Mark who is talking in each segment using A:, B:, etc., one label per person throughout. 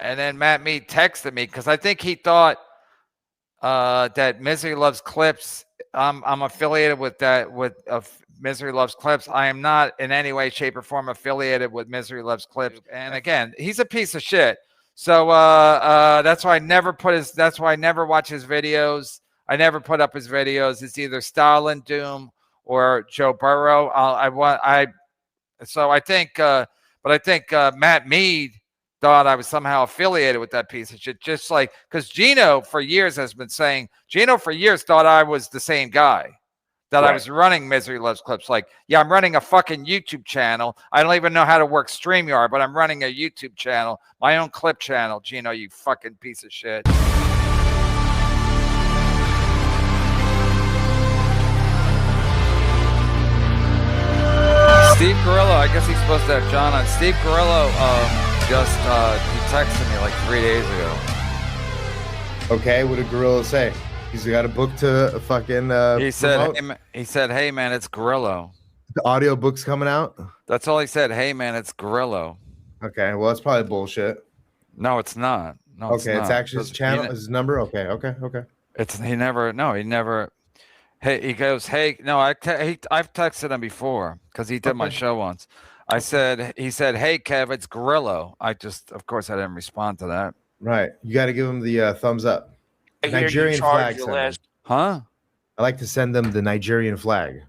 A: and then Matt Mead texted me because I think he thought that Misery Loves Clips. I'm affiliated with that with Misery Loves Clips. I am not in any way, shape, or form affiliated with Misery Loves Clips. And again, he's a piece of shit. So that's why I never put his. That's why I never watch his videos. I never put up his videos. It's either Stalin Doom or Joe Burrow. So I think, but I think Matt Mead thought I was somehow affiliated with that piece of shit. Just like, because Gino for years has been saying, Gino for years thought I was the same guy, that I was running Misery Loves Clips. Like, yeah, I'm running a fucking YouTube channel. I don't even know how to work StreamYard, but I'm running a YouTube channel, my own clip channel. Gino, you fucking piece of shit. Steve Grillo, I guess he's supposed to have John on. Steve Grillo just he texted me like 3 days ago.
B: Okay, what did Grillo say? He's got a book to fucking
A: he said, hey man, it's Grillo.
B: The audio book's coming out?
A: That's all he said. Hey man, it's Grillo.
B: Okay, well that's probably bullshit.
A: No, it's not. No,
B: okay, it's actually his channel, his number. Okay.
A: He never. Hey, he goes, hey, no, I've texted him before because he did my show once. He said, hey, Kev, it's Grillo. Of course, I didn't respond to that.
B: Right. You got to give him the thumbs up. Nigerian flag.
A: Huh?
B: I like to send them the Nigerian flag.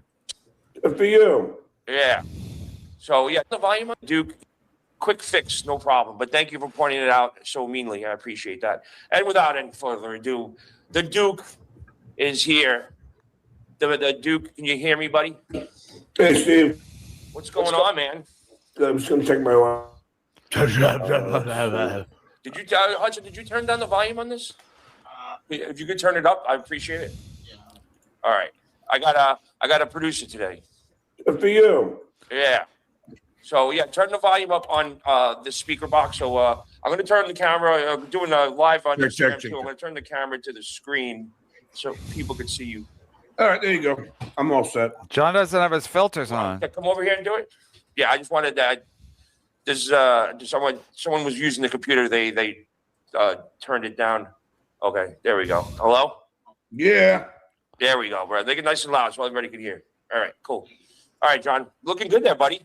C: Good for you.
D: Yeah. So, yeah, the volume on Duke, quick fix, no problem. But thank you for pointing it out so meanly. I appreciate that. And without any further ado, the Duke is here. The Duke, can you hear me, buddy?
C: Hey, Steve.
D: What's going on, man?
C: I'm just going to check my line.
D: Did you, Hudson, did you turn down the volume on this? If you could turn it up, I appreciate it. All right. I got a producer today.
C: Good for you.
D: Yeah. So, yeah, turn the volume up on the speaker box. So, I'm going to turn the camera. I'm doing a live on Instagram, too. I'm going to turn the camera to the screen so people can see you.
C: All right, there you go. I'm all set.
A: John doesn't have his filters on.
D: Come over here and do it. Yeah, I just wanted that. There's someone was using the computer. They turned it down. Okay, there we go. Hello?
C: Yeah.
D: There we go, bro. Make it nice and loud so everybody can hear. All right, cool. All right, John. Looking good there, buddy.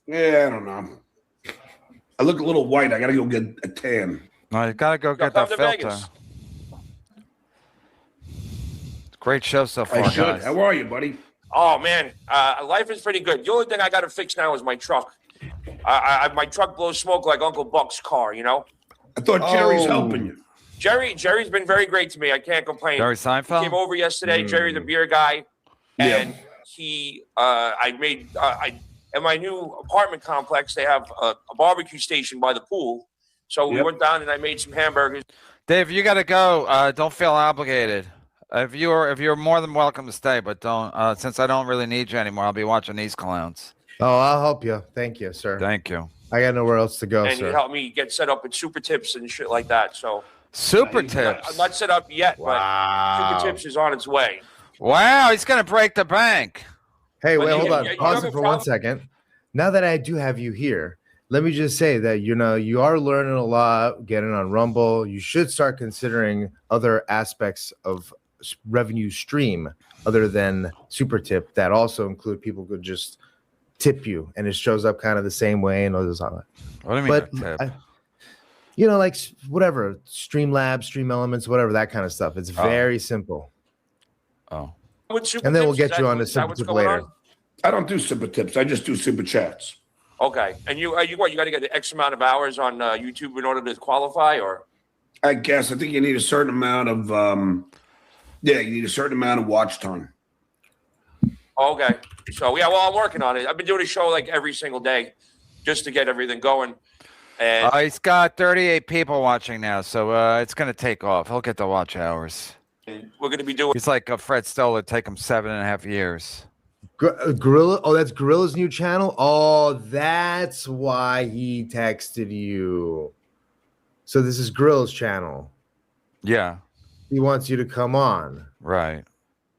C: Yeah, I don't know. I look a little white. I got to go get a tan.
A: No, you got to go get that filter. Vegas. Great show so far, guys.
C: How are you, buddy?
D: Oh, man. Life is pretty good. The only thing I got to fix now is my truck. My truck blows smoke like Uncle Buck's car, you know?
C: I thought Jerry's helping you.
D: Jerry's been very great to me. I can't complain.
A: Jerry Seinfeld?
D: He came over yesterday. Jerry, the beer guy. And in my new apartment complex, they have a barbecue station by the pool. So we went down and I made some hamburgers.
A: Dave, you got to go. Don't feel obligated. If you're more than welcome to stay, but don't. Since I don't really need you anymore, I'll be watching these clowns.
B: Oh, I'll help you. Thank you, sir.
A: Thank you.
B: I got nowhere else to go,
D: and
B: sir.
D: he helped me get set up with super tips and shit like that. So
A: super tips.
D: I'm not set up yet, but super tips is on its way.
A: Wow, he's gonna break the bank.
B: Hey, wait, hold on. Pause it for 1 second. Now that I do have you here, let me just say that you are learning a lot, getting on Rumble. You should start considering other aspects of revenue stream other than super tip that also include people could just tip you and it shows up kind of the same way and all this other.
A: What do you mean?
B: But like whatever, Streamlabs, Stream Elements, whatever, that kind of stuff. It's very simple.
A: Oh.
B: And then we'll get you on the super tip later.
C: I don't do super tips. I just do super chats.
D: Okay. And you got to get the X amount of hours on YouTube in order to qualify, or?
C: I guess. I think you need a certain amount of you need a certain amount of watch time.
D: Okay. So, yeah, well, I'm working on it. I've been doing a show like every single day just to get everything going. And
A: he's got 38 people watching now, so it's going to take off. He'll get the watch hours.
D: We're going to be doing.
A: He's like a Fred Stoller. Take him 7.5 years.
B: Grillo. Oh, that's Grillo's new channel. Oh, that's why he texted you. So this is Grillo's channel.
A: Yeah.
B: He wants you to come on.
A: Right.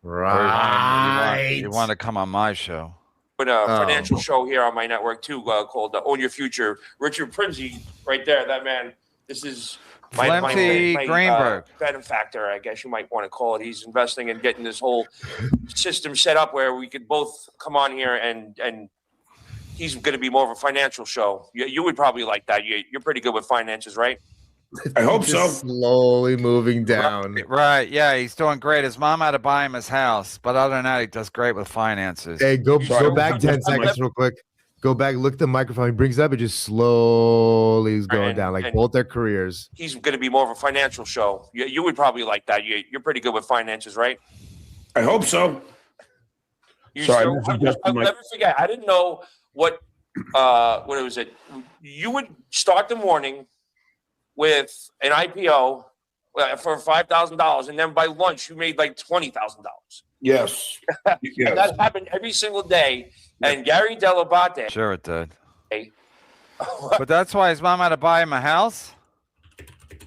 B: Right.
A: You want to come on my show.
D: With a financial show here on my network too, called Own Your Future. Richard Primsey, right there. That man This is
A: Flemty Greenberg.
D: benefactor, I guess you might want to call it. He's investing in getting this whole system set up where we could both come on here and he's going to be more of a financial show. You would probably like that. You're pretty good with finances, right?
C: I hope so.
B: Slowly moving down.
A: Right. Yeah, he's doing great. His mom had to buy him his house, but other than that, he does great with finances.
B: Hey, go
D: sure?
B: back 10 seconds real quick. Go back, look at the microphone. He brings it up, it just slowly is going down, like both their careers.
D: He's going to be more of a financial show. You would probably like that. You're pretty good with finances, right?
C: I hope so.
D: I'll never forget. I didn't know what was it? You would start the morning with an IPO for $5,000, and then by lunch you made like $20,000.
C: Yes. Yes.
D: And that happened every single day. And Gary Delabate.
A: Sure it did. But that's why his mom had to buy him a house?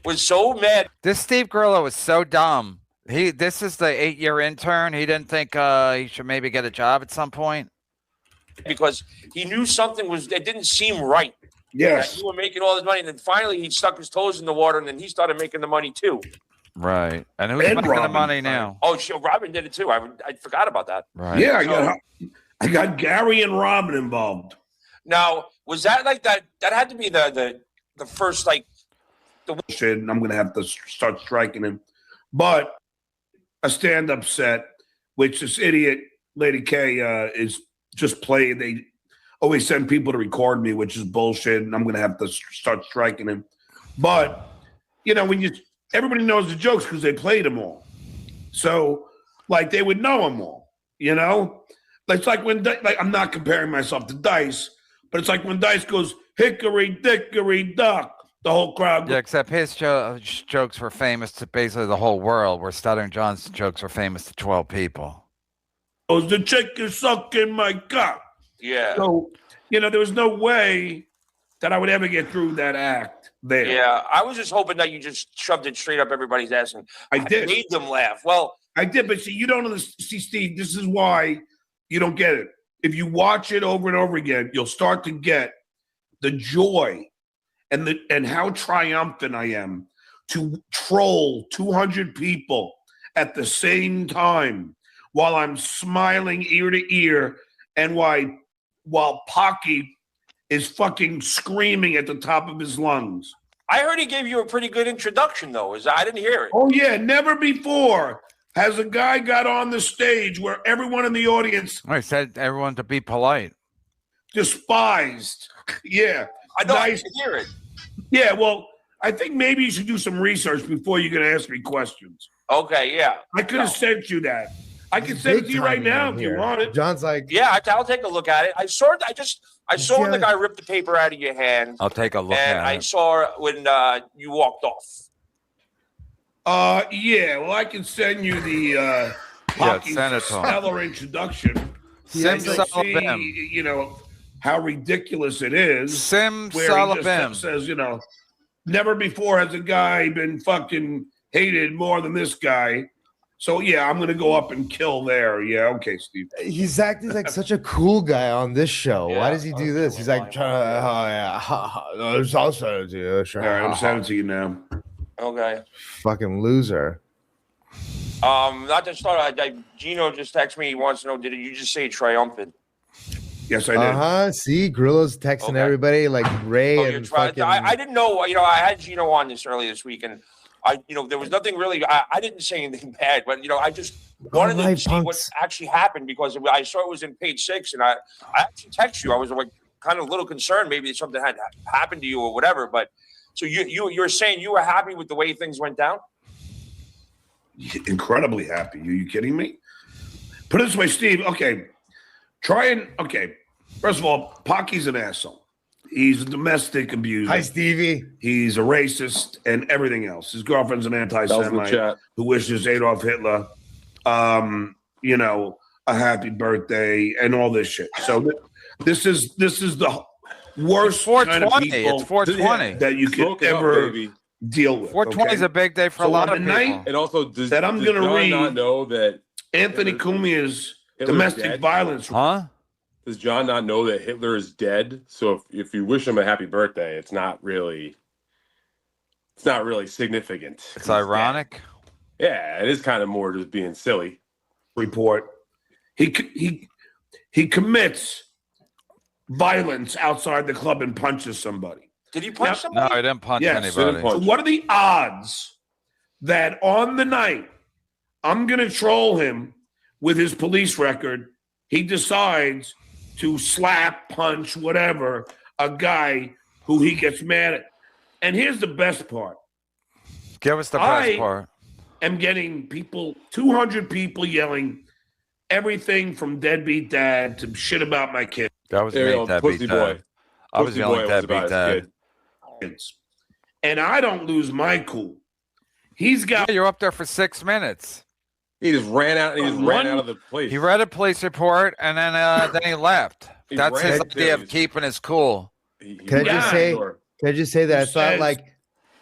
D: Was so mad.
A: This Steve Grillo is so dumb. This is the 8-year intern. He didn't think he should maybe get a job at some point?
D: Because he knew something it didn't seem right.
C: Yes.
D: You were making all this money, and then finally he stuck his toes in the water, and then he started making the money too.
A: Right. And who's making the money now?
D: Oh, sure, Robin did it too. I forgot about that.
A: Right.
C: Yeah, I got Gary and Robin involved.
D: Now, was that like that? That had to be the first like the
C: shit. And I'm gonna have to start striking him. But a stand-up set, which this idiot Lady K is just playing. They always send people to record me, which is bullshit. And I'm gonna have to start striking him. But when everybody knows the jokes because they played them all. So like they would know them all. It's like when, I'm not comparing myself to Dice, but it's like when Dice goes, hickory dickory dock, the whole crowd goes,
A: Yeah, except his jokes were famous to basically the whole world, where Stuttering John's jokes were famous to 12 people.
C: The chick is sucking my cock.
D: Yeah.
C: So, there was no way that I would ever get through that act there.
D: Yeah, I was just hoping that you just shoved it straight up everybody's ass and
C: I did.
D: made them laugh. Well,
C: I did, but see, you don't understand. See, Steve, this is why you don't get it. If you watch it over and over again, you'll start to get the joy and how triumphant I am to troll 200 people at the same time while I'm smiling ear to ear and while Pocky is fucking screaming at the top of his lungs.
D: I heard he gave you a pretty good introduction, though. I didn't hear it.
C: Oh, yeah. Never before has a guy got on the stage where everyone in the audience
A: I said everyone to be polite.
C: Despised. Yeah.
D: I don't hear it.
C: Yeah, well, I think maybe you should do some research before you're going to ask me questions.
D: Okay, yeah.
C: I could have sent you that. I can send it to you right now if you want it.
B: John's like,
D: yeah, I'll take a look at it. I saw when the guy ripped the paper out of your hand.
A: I'll take a look
D: and
A: at
D: I
A: it.
D: saw when you walked off.
C: Yeah, well, I can send you the stellar introduction.
A: Simsalabim.
C: See, how ridiculous it is.
A: Simsalabim.
C: Says, never before has a guy been fucking hated more than this guy. So, yeah, I'm going to go up and kill there. Yeah, okay, Steve.
B: He's acting like such a cool guy on this show.
D: Yeah.
B: Why does he do this? He's like, I'll send it to you. Sure.
C: All right, I'm sending it to you now.
D: Okay.
B: Fucking loser.
D: Not to start, Gino just texted me. He wants to know, did you just say triumphant?
C: Yes, I did.
B: See, Grillo's texting everybody like Ray and fucking...
D: I didn't know. I had Gino on this earlier this week, and there was nothing really. I didn't say anything bad, but I just wanted to see what actually happened because I saw it was in page 6, and I actually texted you. I was like kind of a little concerned, maybe something had happened to you or whatever. But so you're saying you were happy with the way things went down?
C: Incredibly happy. Are you kidding me? Put it this way, Steve. Okay, first of all, Pocky's an asshole. He's a domestic abuser.
B: Hi, Stevie.
C: He's a racist and everything else. His girlfriend's an anti-Semite who wishes Adolf Hitler, a happy birthday and all this shit. So this is the worst kind of people
A: it's 420
C: that you could ever deal with.
A: 420 is a big day for a lot of people.
C: And also,
E: that I'm going to read. Not know that
C: Anthony Cumia's domestic violence.
A: Huh?
E: Does John not know that Hitler is dead? So if you wish him a happy birthday, it's not really it's not really significant.
A: It's ironic.
E: Yeah, it is kind of more just being silly.
C: Report. He commits violence outside the club and punches somebody.
D: Did he punch somebody?
A: No, I didn't punch
C: Yes,
A: anybody.
E: didn't punch.
C: So what are the odds that on the night I'm going to troll him with his police record, he decides to slap, punch, whatever, a guy who he gets mad at? And here's the best part.
A: Give us the best part.
C: I'm getting 200 people yelling everything from deadbeat dad to shit about my kid.
A: That was me, deadbeat dad. I was yelling deadbeat dad.
C: And I don't lose my cool. He's got.
A: Yeah, you're up there for 6 minutes.
E: He just ran out. He just ran out of the place.
A: He read a police report and then he left. That's his idea of keeping his cool.
B: Can I just say that I thought like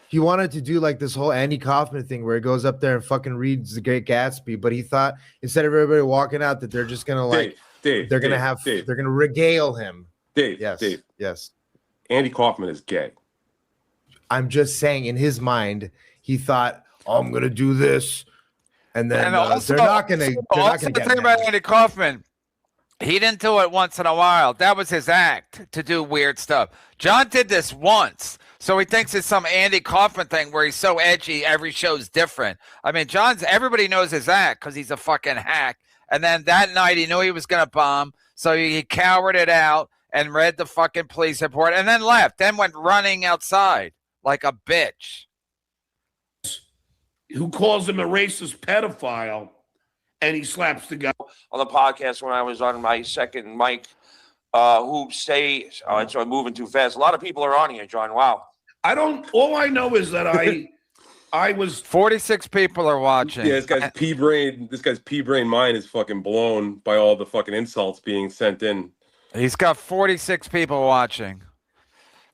B: he wanted to do like this whole Andy Kaufman thing where he goes up there and fucking reads The Great Gatsby, but he thought instead of everybody walking out that they're just gonna like they're gonna regale him.
E: Dave,
B: Dave, yes.
E: Andy Kaufman is gay.
B: I'm just saying, in his mind, he thought, "Oh, I'm gonna do this," and then
A: also,
B: they're not gonna.
A: The thing about Andy Kaufman, he didn't do it once in a while. That was his act, to do weird stuff. John did this once, so he thinks it's some Andy Kaufman thing where he's so edgy. Every show's different. I mean, everybody knows his act because he's a fucking hack. And then that night, he knew he was gonna bomb, so he cowered it out and read the fucking police report, and then left. Then went running outside like a bitch.
C: Who calls him a racist pedophile, and he slaps the guy
D: on the podcast when I was on my second mic. Who say so? I'm moving too fast. A lot of people are on here, John. Wow.
C: All I know is that I was
A: 46 people are watching.
E: Yeah, this guy's pea brain mind is fucking blown by all the fucking insults being sent in.
A: He's got 46 people watching.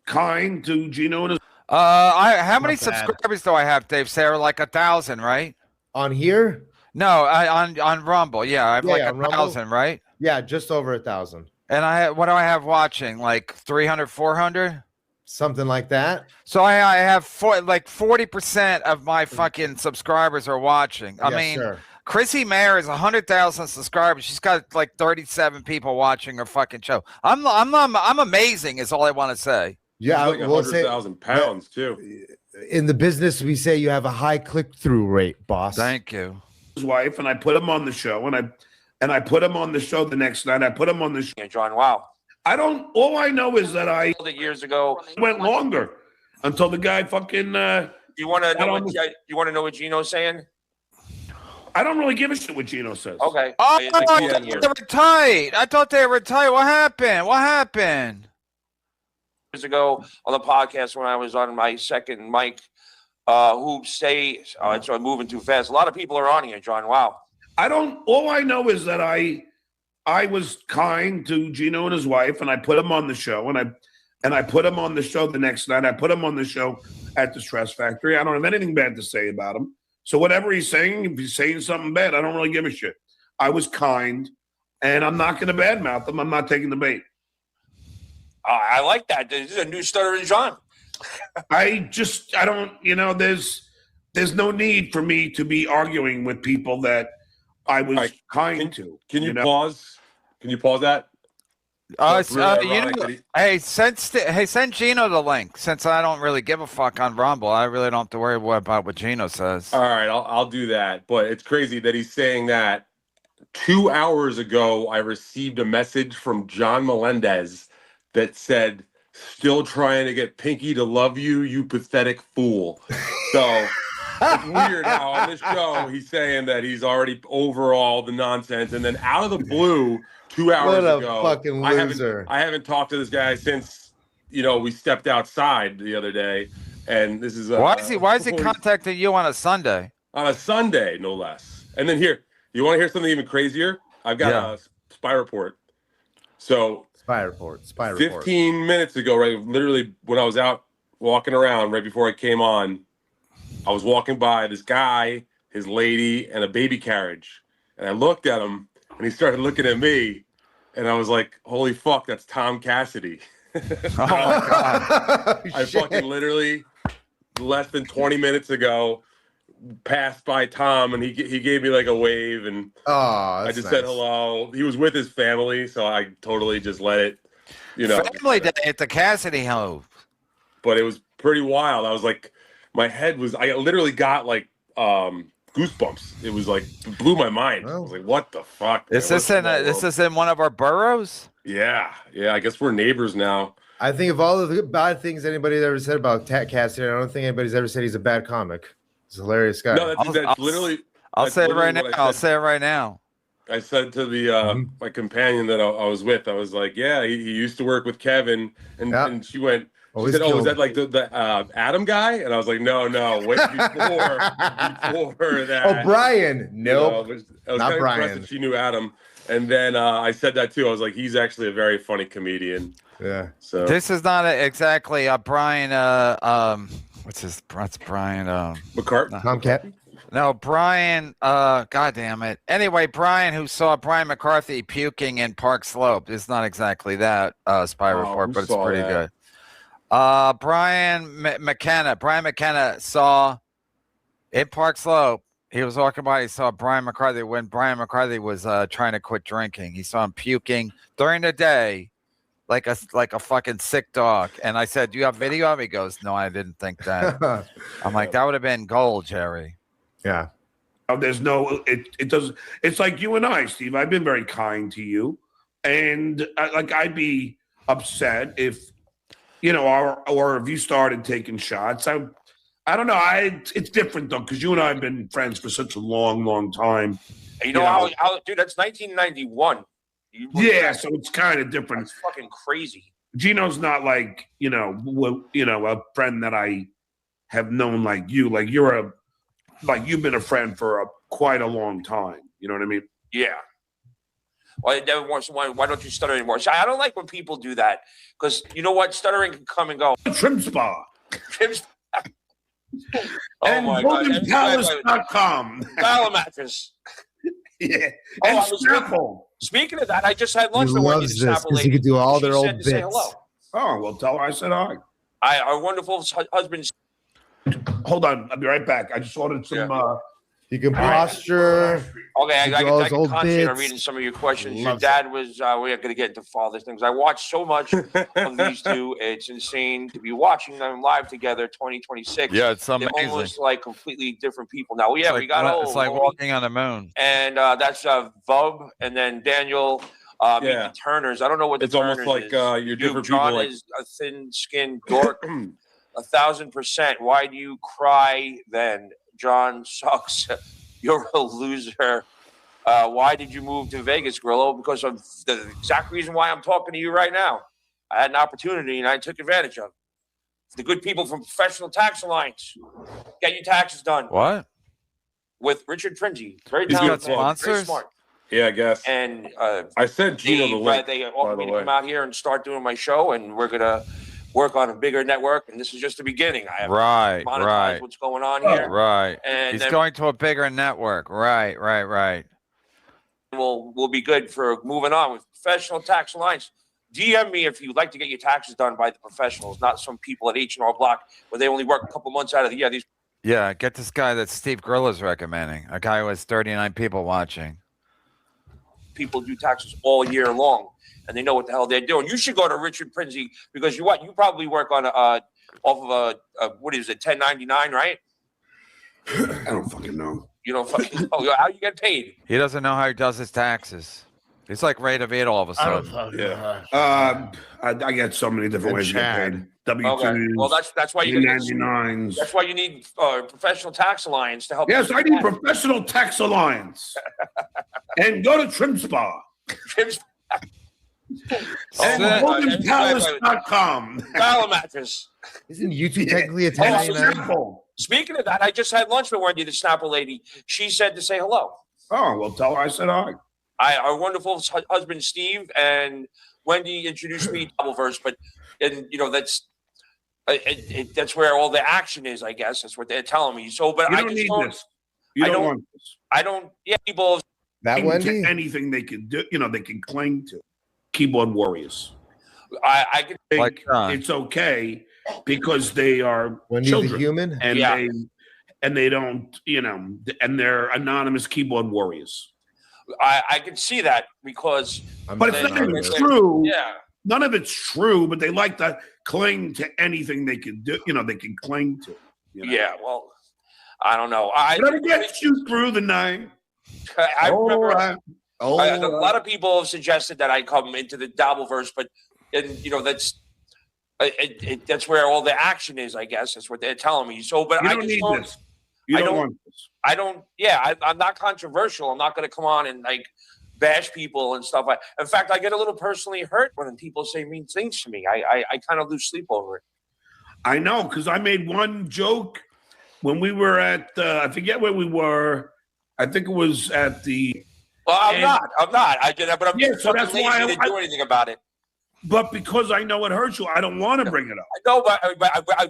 C: Kind to Gino and his.
A: How many subscribers do I have, Dave? Sarah, like 1,000, right?
B: On here?
A: No, on Rumble. Yeah, I have like 1,000, right?
B: Yeah, just over 1,000.
A: And what do I have watching? Like 300, 400?
B: Something like that.
A: So I have 40% of my fucking subscribers are watching. I mean, sure. Chrissy Mayer is 100,000 subscribers. She's got like 37 people watching her fucking show. I'm amazing is all I want to say.
E: Yeah, like 100,000 pounds too.
B: In the business, we say you have a high click-through rate, boss.
A: Thank you.
C: His wife, and I put him on the show, and I put him on the show the next night. I put him on the show.
D: John, wow.
C: All I know is that I
D: years ago
C: went longer until the guy fucking.
D: You want to know what Gino's saying?
C: I don't really give a shit what Gino says.
D: Okay.
A: Oh, I thought they were tight. What happened?
D: Years ago on the podcast when I was on my second mic, who say so I'm moving too fast. A lot of people are on here, John. Wow.
C: All I know is that I was kind to Gino and his wife, and I put him on the show, and I put him on the show the next night. I put him on the show at the Stress Factory. I don't have anything bad to say about him. So whatever he's saying, if he's saying something bad, I don't really give a shit. I was kind, and I'm not going to badmouth him. I'm not taking the bait.
D: I like that. This is a new Stuttering John.
C: I don't, there's no need for me to be arguing with people that I was kind to.
E: Can you pause? Can you pause that?
A: Send Gino the link since I don't really give a fuck on Rumble. I really don't have to worry about what Gino says.
E: All right, I'll do that. But it's crazy that he's saying that 2 hours ago. I received a message from John Melendez that said, "Still trying to get Pinky to love you, you pathetic fool." So it's weird how on this show he's saying that he's already over all the nonsense, and then out of the blue, 2 hours ago,
B: fucking loser.
E: I haven't talked to this guy since we stepped outside the other day, and this is
A: why is he contacting you on a Sunday?
E: On a Sunday, no less. And then here, you want to hear something even crazier? I've got a spy report. So.
B: Spy report.
E: 15 minutes ago, right? Literally, when I was out walking around right before I came on, I was walking by this guy, his lady, and a baby carriage. And I looked at him, and he started looking at me. And I was like, holy fuck, that's Tom Cassidy.
A: Oh, my God.
E: I fucking literally less than 20 minutes ago passed by Tom, and he gave me like a wave, and I just said hello. He was with his family, so I totally just let it,
A: Family day at the Cassidy home.
E: But it was pretty wild. I was like, I literally got like goosebumps. It was like, it blew my mind. I was like, what the fuck?
A: Is this in one of our boroughs?
E: Yeah. I guess we're neighbors now.
B: I think of all of the bad things anybody's ever said about Cassidy, I don't think anybody's ever said he's a bad comic. He's a hilarious guy.
E: No, that's literally.
A: I'll say it right now. I'll say it right now.
E: I said to the my companion that I was with, I was like, yeah, he used to work with Kevin, and she went. She said, "Oh, is that like the Adam guy?" And I was like, "No, wait, before that."
B: Oh, Brian. Nope.
E: I was not Brian. That she knew Adam, and then I said that too. I was like, "He's actually a very funny comedian."
B: Yeah.
E: So
A: this is not exactly a Brian. What's Brian?
E: McCartney.
B: Tomcat.
A: No, Brian. God damn it. Anyway, Brian, who saw Brian McCarthy puking in Park Slope, is not exactly that spy report, but it's pretty good. Brian McKenna saw in Park Slope. He was walking by. He saw Brian McCarthy when Brian McCarthy was trying to quit drinking. He saw him puking during the day, like a fucking sick dog. And I said, "Do you have video of it?" He goes, "No, I didn't think that." I'm like, "That would have been gold, Jerry."
B: Yeah.
C: There's no. It doesn't. It's like you and I, Steve. I've been very kind to you, and I'd be upset if. Or if you started taking shots, I don't know. It's different though, because you and I have been friends for such a long, long time.
D: How dude? That's 1991.
C: Yeah, so it's kind of different.
D: It's fucking crazy.
C: Gino's not like a friend that I have known like you. Like you've been a friend for quite a long time. You know what I mean?
D: Yeah. Well, why don't you stutter anymore? So I don't like when people do that because you know what? Stuttering can come and go.
C: Trim Spa.
D: Oh my God.
C: Panelist.com.
D: Mattress.
C: Yeah. And Snapple.
D: Speaking of that, I just had lunch
B: He
D: with one of
B: loves
D: the
B: this because he could do all their old bits.
C: Oh, well, tell her I said hi.
D: Our wonderful husband.
C: Hold on. I'll be right back. I just ordered some...
B: You can posture.
D: Okay, I can concentrate on
B: bits.
D: reading some of your questions. Your dad was, we're going to get into father things. I watched so much of these two. It's insane to be watching them live together, 2026.
A: Yeah, it's amazing.
D: They're almost like completely different people now. Yeah, we got
A: it's like walking on the moon.
D: And that's Vub, and then Daniel. The Turners. I don't know what the Turners
E: almost like you're different
D: John
E: people.
D: is a thin-skinned dork, 1,000%. Why do you cry then? John sucks. You're a loser. Why did you move to Vegas, Grillo? Because of the exact reason why I'm talking to you right now. I had an opportunity and I took advantage of it. The good people from Professional Tax Alliance. Get your taxes done.
A: What?
D: With Richard Trinzi. Very
A: He's got
D: talented.
A: sponsors?
D: Very smart.
E: Yeah, I guess.
D: And
E: I sent Gino the link.
D: They offered me to come out here and start doing my show, and we're going to work on a bigger network, and this is just the beginning. I have to monetize what's going on here.
A: Right.
D: And
A: he's going to a bigger network. Right.
D: We'll be good for moving on with Professional Tax Alliance. DM me if you'd like to get your taxes done by the professionals, not some people at H&R Block where they only work a couple months out of the year.
A: Get this guy that Steve Grillo is recommending, a guy who has 39 people watching.
D: People do taxes all year long, and they know what the hell they're doing. You should go to Richard Trinzi because you probably work on off of a what is it, 1099, right?
C: I don't fucking know.
D: You don't fucking know. How you get paid?
A: He doesn't know how he does his taxes. He's like Ray DeVito all of a sudden.
C: I get so many different ways to get paid. W-2s.
D: Okay. Well, that's why you get
C: 99s.
D: That's why you need Professional Tax Alliance to help.
C: Yes, I need Professional Tax Alliance. And go to Trim Spa. And goldenpalace.com.
D: Mattress.
B: Isn't YouTube technically a 1099?
D: Speaking of that, I just had lunch with Wendy, the Snapper lady. She said to say hello.
C: Oh, well, tell her I said hi.
D: Our wonderful husband, Steve, and Wendy introduced me to Doubleverse, but that's where all the action is, I guess. That's what they're telling me. So, but
C: you don't need this. You don't want this.
D: I don't. Yeah, people.
B: That Wendy?
C: Anything they can do, they can cling to. Keyboard warriors.
D: I can
C: think it's okay because they are
B: When he's
C: children
B: a human,
C: and they don't, and they're anonymous keyboard warriors.
D: I can see that because,
C: but it's not even true.
D: Yeah,
C: none of it's true. But they like to cling to anything they can do. They can cling to.
D: Yeah. Well, I don't know.
C: Whatever gets you through the night.
D: I remember. A lot of people have suggested that I come into the Dabbleverse, but that's where all the action is. I guess that's what they're telling me. So, but
C: you don't need this. You don't want this.
D: I don't. Yeah, I'm not controversial. I'm not going to come on and bash people and stuff. In fact, I get a little personally hurt when people say mean things to me. I kind of lose sleep over it.
C: I know, because I made one joke when we were at I forget where we were. I think it was at the.
D: Well, I'm not. I did that, but I'm
C: so that's
D: lazy
C: why I
D: didn't do anything about it.
C: But because I know it hurts you, I don't want to bring it up.
D: No,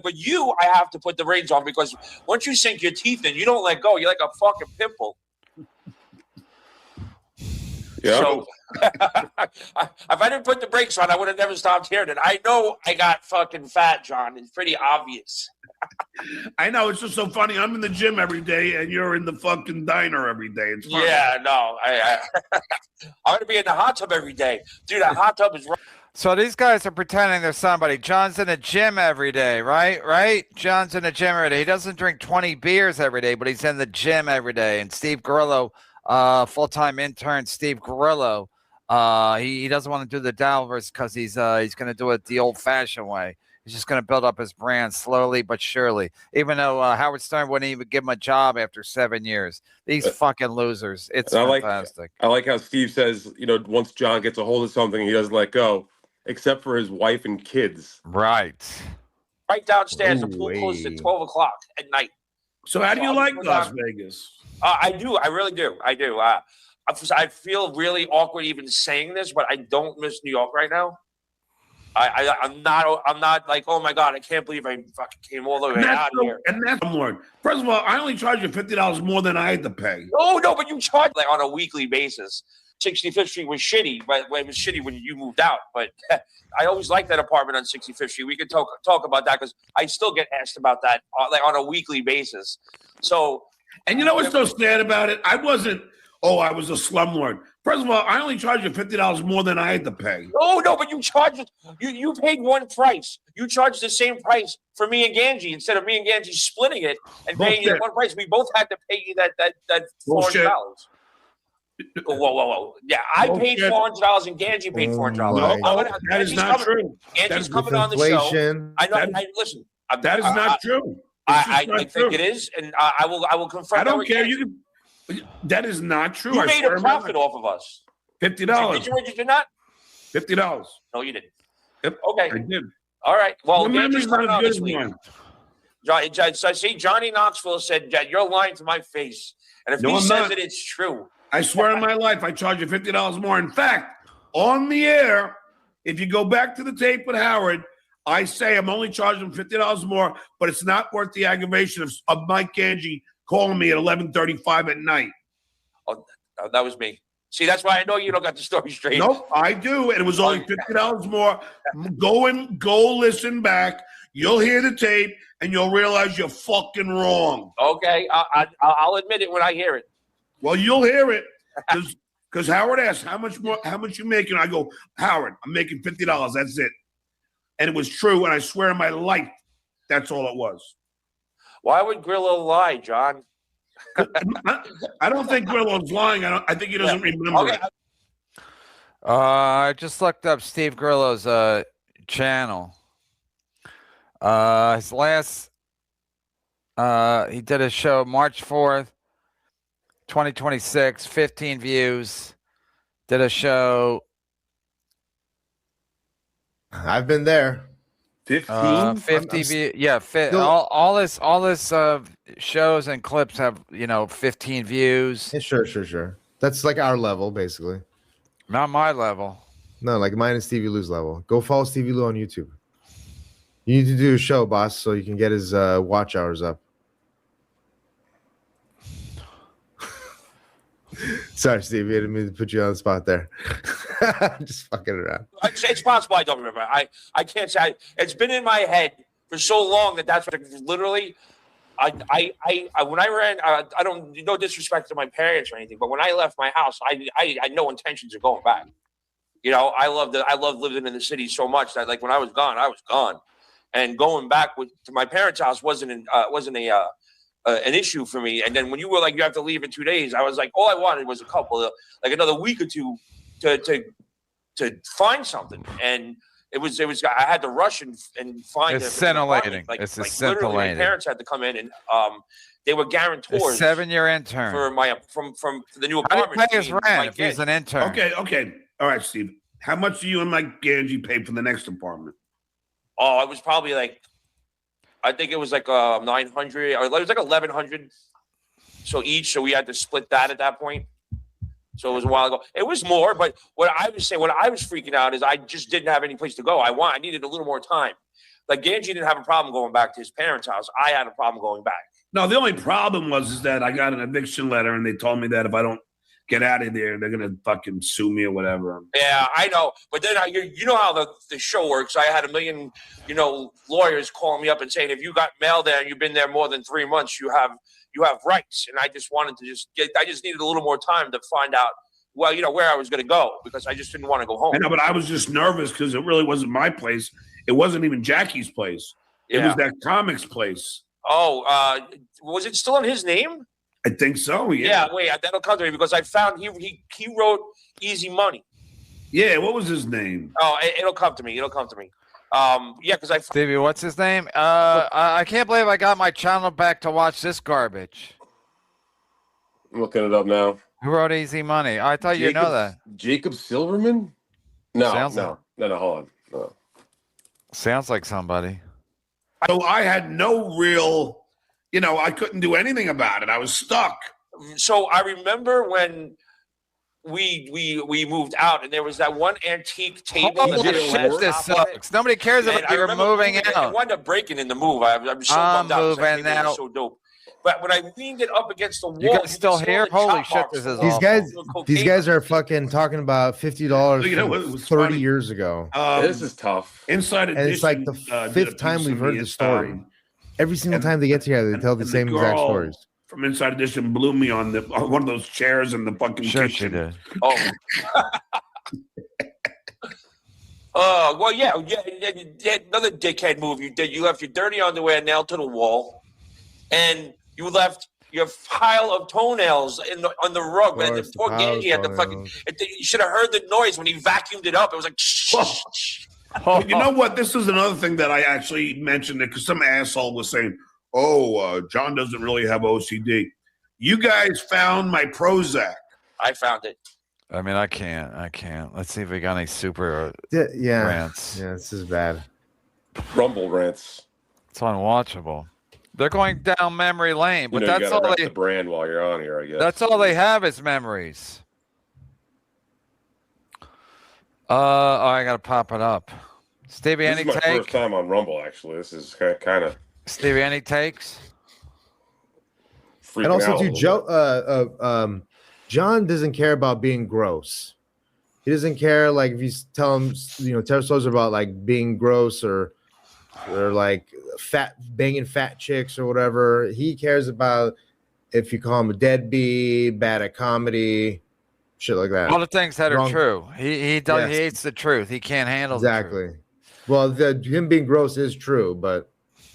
D: but you, I have to put the reins on, because once you sink your teeth in, you don't let go. You're like a fucking pimple.
E: Yeah.
D: So if I didn't put the brakes on, I would have never stopped hearing it. I know I got fucking fat, John. It's pretty obvious.
C: I know. It's just so funny. I'm in the gym every day, and you're in the fucking diner every day. It's funny.
D: Yeah, no. I'm going to be in the hot tub every day. Dude, that hot tub is...
A: So these guys are pretending they're somebody. John's in the gym every day, right? Right? John's in the gym every day. He doesn't drink 20 beers every day, but he's in the gym every day. And Steve Grillo, full-time intern Steve Grillo, he doesn't want to do the Dabbleverse because he's going to do it the old-fashioned way. He's just going to build up his brand slowly but surely, even though Howard Stern wouldn't even give him a job after 7 years. These fucking losers. It's fantastic.
E: I like how Steve says, once John gets a hold of something, he doesn't let go, except for his wife and kids.
A: Right.
D: Right downstairs. The pool closes at 12 o'clock at night.
C: So how do you like Las Vegas?
D: I do. I really do. I do. I feel really awkward even saying this, but I don't miss New York right now. I'm not like, oh my God, I can't believe I fucking came all the way out here.
C: And that's Lord. First of all, I only charge you $50 more than I had to pay.
D: No, but you charge on a weekly basis. 65th Street was shitty, but it was shitty when you moved out. But I always liked that apartment on 65th Street. We could talk about that because I still get asked about that on a weekly basis. So,
C: and you know what's so sad about it? I was a slumlord. First of all, I only charge you $50 more than I had to pay.
D: No, but you charge it. You paid one price. You charged the same price for me and Ganji instead of me and Ganji splitting it and paying you one price. We both had to pay you that $400. Whoa. Yeah, I paid $400 and Ganji paid $400.
C: No, that is not true.
D: Ganji's coming on the show. I know. Listen,
C: that is not true.
D: I think it is, and I will confirm.
C: I don't care. That is not true.
D: You made a profit off of us.
C: $50.
D: Did you register not?
C: $50.
D: No, you didn't.
C: Yep.
D: Okay.
C: I did.
D: All right. Well,
C: memory's not as good as mine.
D: So I see Johnny Knoxville said that you're lying to my face. And if he says it, it's true.
C: I swear on my life, I charge you $50 more. In fact, on the air, if you go back to the tape with Howard, I say I'm only charging $50 more, but it's not worth the aggravation of Mike Ganji calling me at 11:35 at night.
D: Oh, that was me. See, that's why I know you don't got the story straight.
C: Nope, I do. And it was only $50 more. Go listen back. You'll hear the tape, and you'll realize you're fucking wrong.
D: Okay, I'll admit it when I hear it.
C: Well, you'll hear it because Howard asked, how much you making? I go, Howard, I'm making $50. That's it. And it was true, and I swear on my life, that's all it was.
D: Why would Grillo lie, John?
C: I don't think Grillo's lying. I think he doesn't remember it.
A: I just looked up Steve Grillo's channel. His last he did a show March 4th, 2026, 15 views. Did a show.
B: I've been there.
E: 15?
A: 50 views. Yeah, all this shows and clips have 15 views.
B: Yeah, sure. That's like our level, basically.
A: Not my level.
B: No, like mine and Stevie Lou's level. Go follow Stevie Lou on YouTube. You need to do a show, boss, so you can get his watch hours up. Sorry, Steve. I didn't mean to put you on the spot there. Just fucking around.
D: It's possible I don't remember. I can't say. It's been in my head for so long that's literally. I when I ran, I don't, no disrespect to my parents or anything, but when I left my house, I had no intentions of going back. You know, I loved living in the city so much that like when I was gone, and going back to my parents' house wasn't an issue for me. And then when you were like, you have to leave in 2 days, I was like, all I wanted was like another week or two to find something. And it was I had to rush and find
A: it's scintillating.
D: Like,
A: it's
D: literally my parents had to come in and they were guarantors.
A: 7-year intern
D: for my from the new
A: How
D: apartment.
A: do you pay his rent if he's an intern?
C: Okay. All right, Steve. How much do you and Mike Ganji pay for the next apartment?
D: Oh, it was probably like, I think it was like 900 or it was like 1,100. So each, so we had to split that at that point. So it was a while ago. It was more, but what I was freaking out is I just didn't have any place to go. I needed a little more time. Like Ganji didn't have a problem going back to his parents' house. I had a problem going back. No,
C: the only problem is that I got an eviction letter and they told me that if I don't get out of there, they're gonna fucking sue me or whatever.
D: Yeah, I know. But then you know how the show works. I had a million, lawyers calling me up and saying if you got mail there and you've been there more than 3 months, you have rights. And I just wanted to I just needed a little more time to find out, well, where I was going to go because I just didn't want to go home.
C: I know, but I was just nervous because it really wasn't my place. It wasn't even Jackie's place. It was that comics place.
D: Oh, was it still in his name?
C: I think so. Yeah.
D: Yeah. Wait, that'll come to me because I found he wrote Easy Money.
C: Yeah. What was his name?
D: Oh, it'll come to me. Yeah, because
A: Stevie, what's his name? I can't believe I got my channel back to watch this garbage.
E: I'm looking it up now.
A: Who wrote Easy Money? I thought you know that.
E: Jacob Silverman? No,
A: hold
E: on. No.
A: Sounds like somebody.
C: So I had no real, I couldn't do anything about it. I was stuck.
D: So I remember when we moved out and there was that one antique table.
A: Oh, shit, this sucks. Nobody cares about you're moving out.
D: I wound up breaking in the move. I'm so bummed out.
A: Moving now.
D: So dope. But when I leaned it up against the wall,
A: you guys still here? Holy shit, this is awful.
B: These guys are fucking talking about $50 30 years ago.
E: This is tough.
C: Inside Edition,
B: and it's like the fifth time we've heard the story. Every single time they get together, they tell the same exact stories.
C: From Inside Edition blew me on one of those chairs in the fucking kitchen.
A: She did.
D: Oh. Well, yeah. Another dickhead move you did. You left your dirty underwear nailed to the wall, and you left your pile of toenails on the rug. And the poor Ganji had the fucking. You should have heard the noise when he vacuumed it up. It was like. Shh.
C: But you know what? This is another thing that I actually mentioned because some asshole was saying, John doesn't really have OCD. You guys found my Prozac.
D: I found it.
A: I mean, I can't. Let's see if we got any super rants.
B: Yeah, this is bad.
E: Rumble rants.
A: It's unwatchable. They're going down memory lane, but that's all they.
E: The brand while you're on here, I guess.
A: That's all they have is memories. I gotta pop it up. Stevie, any
E: This is my
A: take?
E: first time on Rumble, actually. This is kind of.
A: Stevie, any takes?
B: And also, too, John doesn't care about being gross. He doesn't care like if you tell him, tell stories about like being gross or like banging fat chicks or whatever. He cares about if you call him a deadbeat, bad at comedy, shit like that.
A: All the things that are true. He hates the truth. He can't handle the truth.
B: Well, him being gross is true, but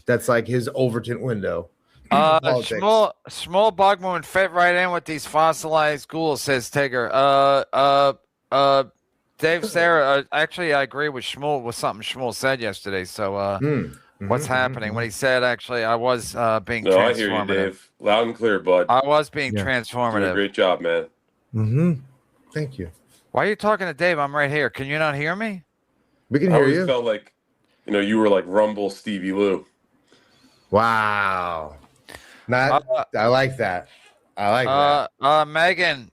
B: that's like his Overton window.
A: Small Bugman fit right in with these fossilized ghouls, says Tigger. Dave, Sarah, actually, I agree with Shmuel with something Shmuel said yesterday. So, what's happening? When he said, actually, I was being transformative.
E: I hear you, Dave. Loud and clear, bud.
A: I was being transformative.
E: Doing a great job, man.
B: Thank you.
A: Why are you talking to Dave? I'm right here. Can you not hear me?
B: We can hear you.
E: I always felt like, you were like Rumble Stevie Lou.
B: Wow. I like that.
A: Megan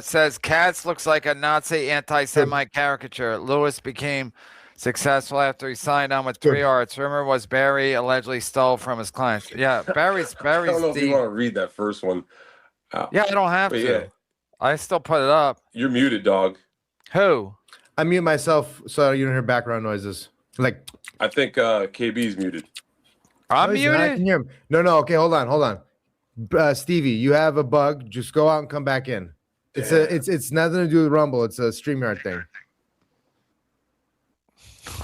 A: says Katz looks like a Nazi anti-Semite caricature. Lewis became successful after he signed on with 3 Arts. Rumor was Barry allegedly stole from his clients. Yeah, Barry's
E: I don't know if you want to read that first one.
A: Yeah, I don't have to. Yeah. I still put it up.
E: You're muted, dog.
A: Who?
B: I mute myself so you don't hear background noises. Like
E: I think KB's muted.
A: I'm
B: No, he's not. I can
A: muted.
B: hear him. No. Okay, hold on. Stevie, you have a bug. Just go out and come back in. It's nothing to do with Rumble. It's a StreamYard thing.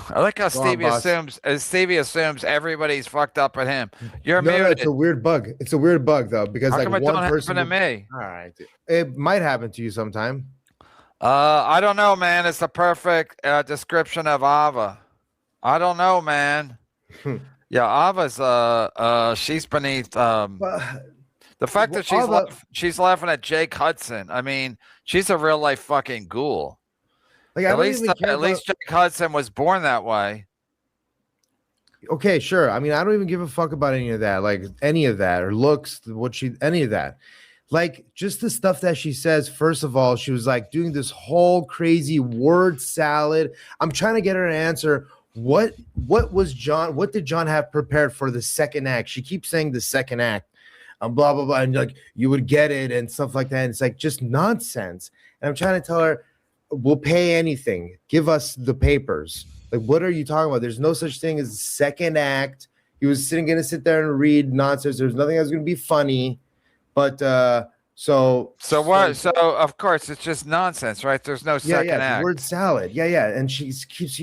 A: I like how
B: Go on,
A: Stevie assumes everybody's fucked up with him. You're
B: No,
A: muted.
B: it's a weird bug. It's a weird bug though, because
A: How
B: like
A: come it
B: one
A: don't
B: person.
A: happen to me?
B: All right, it might happen to you sometime.
A: I don't know, man. It's the perfect description of Ava. I don't know, man. Yeah, Ava's she's beneath the fact that she's laughing at Jake Hudson. I mean, she's a real life fucking ghoul.
B: Like
A: at least Jake Hudson was born that way.
B: Okay, sure. I mean, I don't even give a fuck about any of that, like any of that, or looks, any of that. Like just the stuff that she says. First of all, she was like doing this whole crazy word salad. I'm trying to get her to answer what did John have prepared for the second act? She keeps saying the second act, blah blah blah, and like you would get it and stuff like that. And it's like just nonsense. And I'm trying to tell her, we'll pay anything. Give us the papers. Like, what are you talking about? There's no such thing as second act. He was going to sit there and read nonsense. There's nothing that's going to be funny. But so of course it's just nonsense, right? There's no second act. Word salad. Yeah. And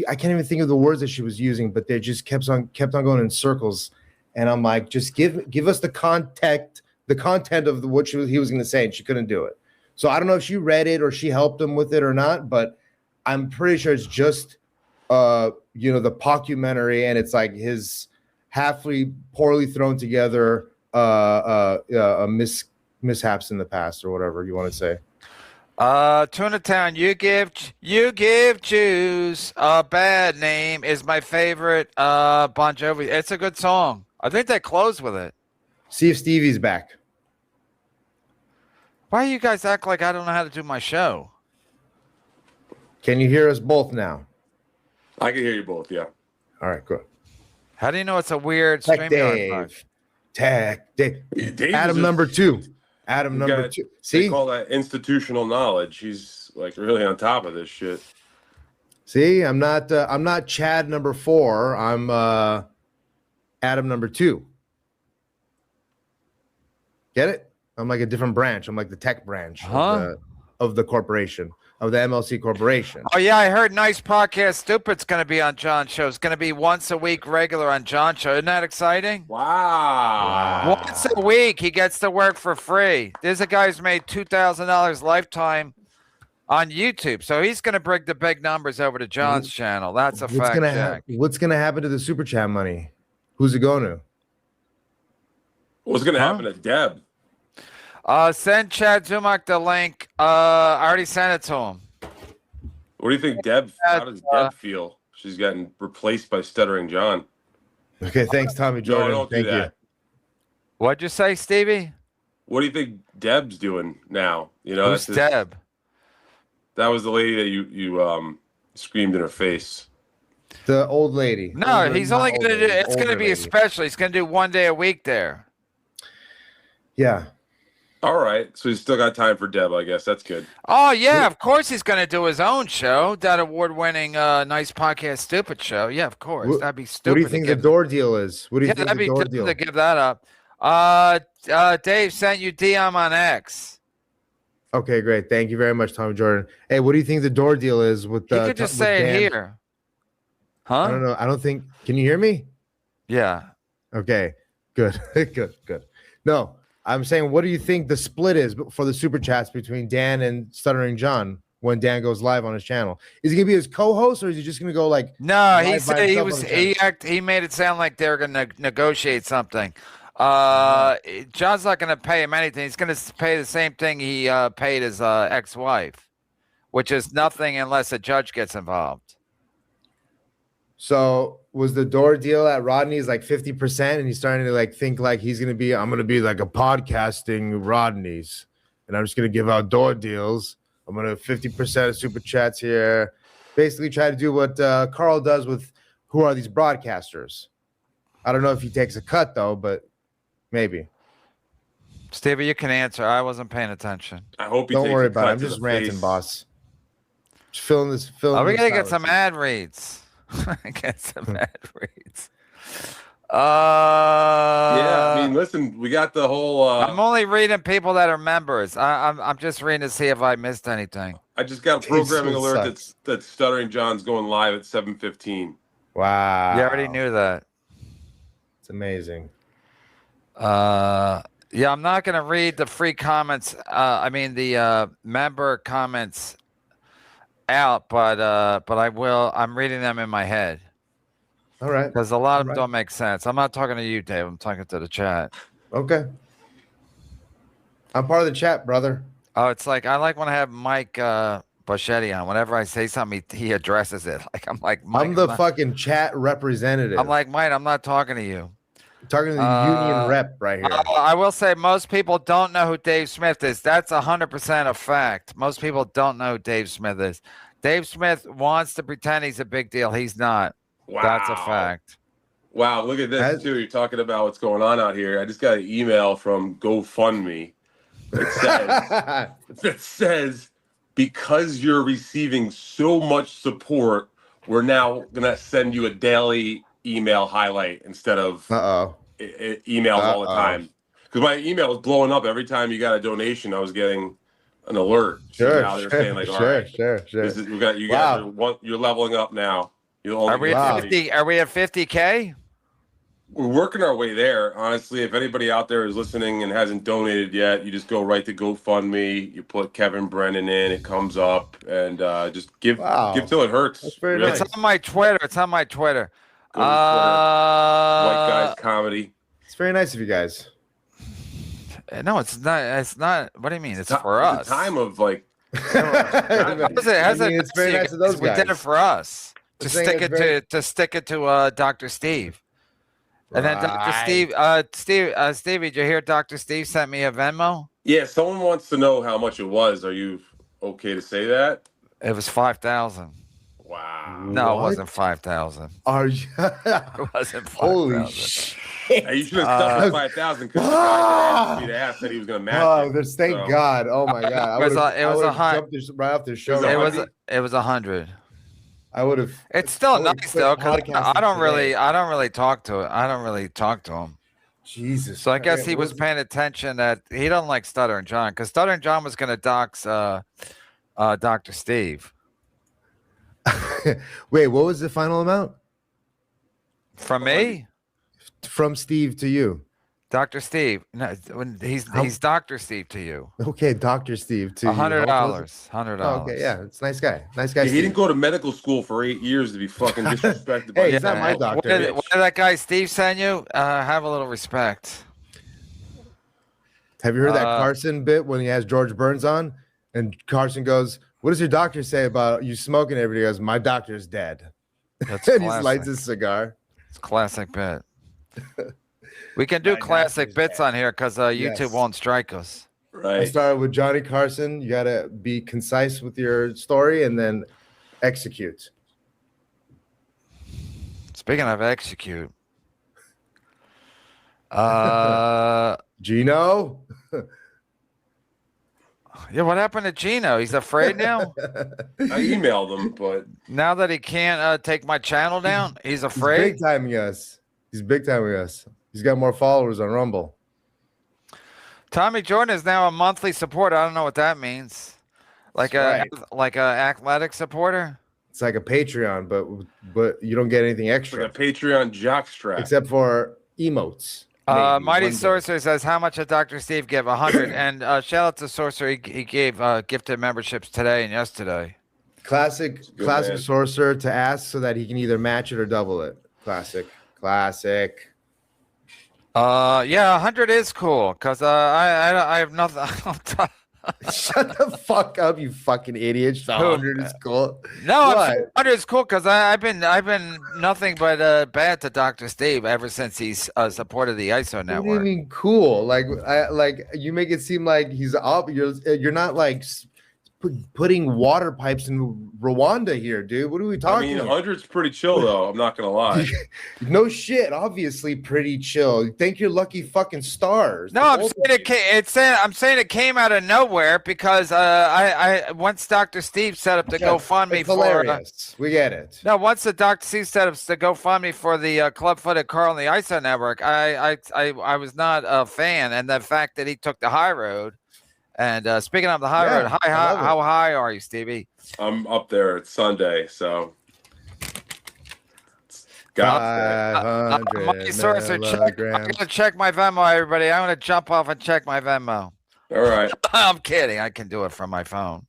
B: I can't even think of the words that she was using, but they just kept on going in circles. And I'm like, just give us the content of what he was going to say, and she couldn't do it. So I don't know if she read it or she helped him with it or not, but I'm pretty sure it's just the documentary, and it's like his poorly thrown together mishaps in the past or whatever you want to say.
A: Tuna Town, you give Jews a bad name is my favorite Bon Jovi. It's a good song. I think they close with it.
B: See if Stevie's back.
A: Why do you guys act like I don't know how to do my show?
B: Can you hear us both now?
E: I can hear you both, yeah.
B: All right, good.
A: How do you know it's a weird
B: Tech
A: StreamYard?
B: Dave. Adam number two. See?
E: They call that institutional knowledge. He's like really on top of this shit.
B: See, I'm not Chad number 4. I'm Adam number 2. Get it? I'm like a different branch. I'm like the tech branch of the corporation, of the MLC corporation.
A: Oh, yeah, I heard Nice Podcast Stupid's going to be on John's show. It's going to be once a week regular on John's show. Isn't that exciting?
E: Wow.
A: Once a week, he gets to work for free. There's a guy who's made $2,000 lifetime on YouTube. So he's going to bring the big numbers over to John's channel. That's a fact check.
B: What's going to happen to the Super Chat money? Who's it going to?
E: What's going to happen to Deb?
A: Send Chad Zumak the link. I already sent it to him.
E: What do you think, Deb? How does Deb feel? She's gotten replaced by Stuttering John.
B: Okay, thanks, Tommy Jordan.
E: No, don't
B: Thank
E: do that.
B: you.
A: What'd you say, Stevie?
E: What do you think Deb's doing now? You know,
A: who's Deb?
E: That was the lady that you screamed in her face.
B: The old lady.
A: No, he's only going to do. It's going to be a special. He's going to do one day a week there.
B: Yeah.
E: All right, so he's still got time for Deb, I guess. That's good.
A: Oh, yeah, of course he's going to do his own show, that award-winning Nice Podcast Stupid show. Yeah, of course. That'd be stupid.
B: What do you think the door deal is? What do you think
A: that'd
B: the
A: be
B: door
A: stupid
B: deal?
A: to give that up. Dave sent you DM on X.
B: Okay, great. Thank you very much, Tommy Jordan. Hey, what do you think the door deal is with the?
A: You could just say it here. Huh?
B: I don't know. I don't think. Can you hear me?
A: Yeah.
B: Okay. Good. Good. No. I'm saying, what do you think the split is for the super chats between Dan and Stuttering John when Dan goes live on his channel? Is he gonna be his co-host, or is he just gonna go like?
A: No, he said he made it sound like they're gonna negotiate something. John's not gonna pay him anything. He's gonna pay the same thing he paid his ex-wife, which is nothing unless a judge gets involved.
B: So was the door deal at Rodney's like 50%, and he's starting to like think like I'm gonna be like a podcasting Rodney's, and I'm just gonna give out door deals. I'm gonna 50% of super chats here. Basically try to do what Carl does with who are these broadcasters. I don't know if he takes a cut though, but maybe.
A: Stevie, you can answer. I wasn't paying attention.
E: I hope he
B: don't
E: takes
B: worry
E: a
B: about it.
E: cut
B: I'm
E: to
B: just
E: the
B: ranting,
E: face.
B: boss. Just filling this.
A: Are we gonna get some ad reads? Get some ad reads.
E: Yeah, I mean, listen, we got the whole.
A: I'm only reading people that are members. I'm just reading to see if I missed anything.
E: I just got a programming alert that Stuttering John's going live at 7:15.
B: Wow.
A: You already knew that.
B: It's amazing.
A: Yeah, I'm not going to read the free comments. I mean the member comments out, but I will. I'm reading them in my head.
B: All right.
A: Because a lot of them don't make sense. I'm not talking to you, Dave. I'm talking to the chat.
B: Okay. I'm part of the chat, brother.
A: Oh, it's like I like when I have Mike Boschetti on. Whenever I say something, he addresses it. Like I'm like, Mike,
B: I'm the fucking chat representative.
A: I'm like, Mike, I'm not talking to you.
B: I'm talking to the union rep right here.
A: I will say most people don't know who Dave Smith is. That's 100% a fact. Most people don't know who Dave Smith is. Dave Smith wants to pretend he's a big deal. He's not.
E: Wow.
A: That's a fact.
E: Wow, look at this too. You're talking about what's going on out here. I just got an email from GoFundMe that says because you're receiving so much support, we're now gonna send you a daily email highlight instead of emails all the time. Because my email was blowing up every time you got a donation. I was getting an alert.
B: Sure,
E: now they're saying like, all right, this is, you guys you're leveling up now.
A: Are we at 50? Are we at 50K?
E: We're working our way there. Honestly, if anybody out there is listening and hasn't donated yet, you just go right to GoFundMe. You put Kevin Brennan in, it comes up, and just give till it hurts.
B: That's very nice.
A: It's on my Twitter. It's on my Twitter.
E: Go to Twitter. White Guys Comedy.
B: It's very nice of you guys.
A: No, it's not. It's not. What do you mean? It's for us.
E: It's a time of like.
B: It's very nice of those guys.
A: We did it for us. To stick it to Dr. Steve. And then Dr. Stevie, did you hear Dr. Steve sent me a Venmo?
E: Yeah, someone wants to know how much it was. Are you okay to say that?
A: It was 5,000.
E: Wow.
A: No, it wasn't 5,000.
B: Are you?
A: It wasn't 5,000.
B: Holy shit.
E: Hey, you should have stuck with 5,000 because the guy that asked me to ask said he was going to match it.
B: Thank God. Oh my God.
A: It was
B: right off the show.
A: It was 100.
B: I would have.
A: It's still nice though, because I don't really talk to it. I don't really talk to him.
B: Jesus.
A: So I guess he was paying attention that he doesn't like Stuttering John, because Stuttering John was going to dox Dr. Steve.
B: Wait, what was the final amount?
A: From me?
B: From Steve to you.
A: Dr. Steve. No, he's Dr. Steve to you.
B: Okay, Dr. Steve to
A: $100. $100.
B: Oh, okay, yeah, it's a nice guy. Nice guy.
E: He didn't go to medical school for 8 years to be fucking disrespected.
B: Hey, he's not my doctor.
A: What did that guy Steve send you? Have a little respect.
B: Have you heard that Carson bit when he has George Burns on? And Carson goes, "What does your doctor say about you smoking?" Everybody goes, "My doctor's dead."
A: That's
B: and he lights his cigar.
A: It's a classic bit. We can do classic bits on here because YouTube won't strike us.
E: Right.
B: I started with Johnny Carson. You got to be concise with your story and then execute.
A: Speaking of execute,
B: Gino.
A: Yeah, what happened to Gino? He's afraid now?
E: I emailed him, but
A: now that he can't take my channel down, he's afraid.
B: He's big timing us. He's big timing us. He's got more followers on Rumble.
A: Tommy Jordan is now a monthly supporter. I don't know what that means. Like a athletic supporter.
B: It's like a Patreon, but you don't get anything extra.
E: Like a Patreon jockstrap,
B: except for emotes.
A: Mighty Sorcerer says, "How much did Dr. Steve give? 100." And shout out to Sorcerer. He gave gifted memberships today and yesterday.
B: Classic Sorcerer to ask so that he can either match it or double it. Classic.
A: Yeah, 100 is cool because I have nothing.
B: Shut the fuck up, you fucking idiot. 100 is cool.
A: No, 100 is cool because I've been nothing but bad to Dr. Steve ever since he's supported the ISO network.
B: What do you mean cool? Like you make it seem like he's up. You're not like putting water pipes in Rwanda here, dude. What are we talking about?
E: 100's pretty chill, though. I'm not going to lie.
B: No shit. Obviously pretty chill. Thank your lucky fucking stars.
A: No, I'm saying it came out of nowhere because I once Dr. Steve set up the GoFundMe for
B: hilarious. We get it.
A: No, once the Dr. Steve set up the GoFundMe for the Club-Footed Carl and the ISO Network, I was not a fan, and the fact that he took the high road. And speaking of the high road, how high are you, Stevie?
E: I'm up there. It's Sunday, so.
B: $500
A: I'm gonna check my Venmo, everybody. I'm gonna jump off and check my Venmo.
E: All right.
A: I'm kidding. I can do it from my phone.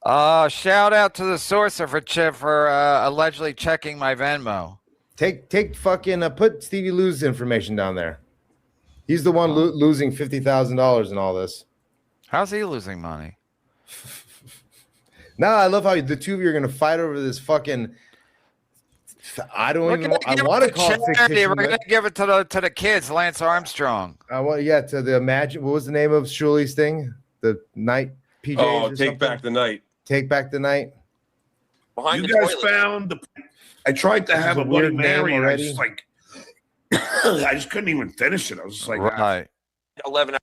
A: Shout out to the Sorcerer for allegedly checking my Venmo.
B: Take fucking put Stevie Lou's information down there. He's the one losing $50,000 in all this.
A: How's he losing money?
B: Now I love how the two of you are gonna fight over this fucking. I want to call it fictitious.
A: We're gonna give it to the kids, Lance Armstrong.
B: To the Imagine. What was the name of Shillie's thing? The night PJs.
E: Oh,
B: or
E: Take
B: something?
E: Back the Night.
B: Take Back the Night.
D: Behind
C: You
D: the
C: guys
D: toilet.
C: found I tried to have a Bloody Mary, and I just like. I just couldn't even finish it. I was just like,
A: Right.
D: 11 hours.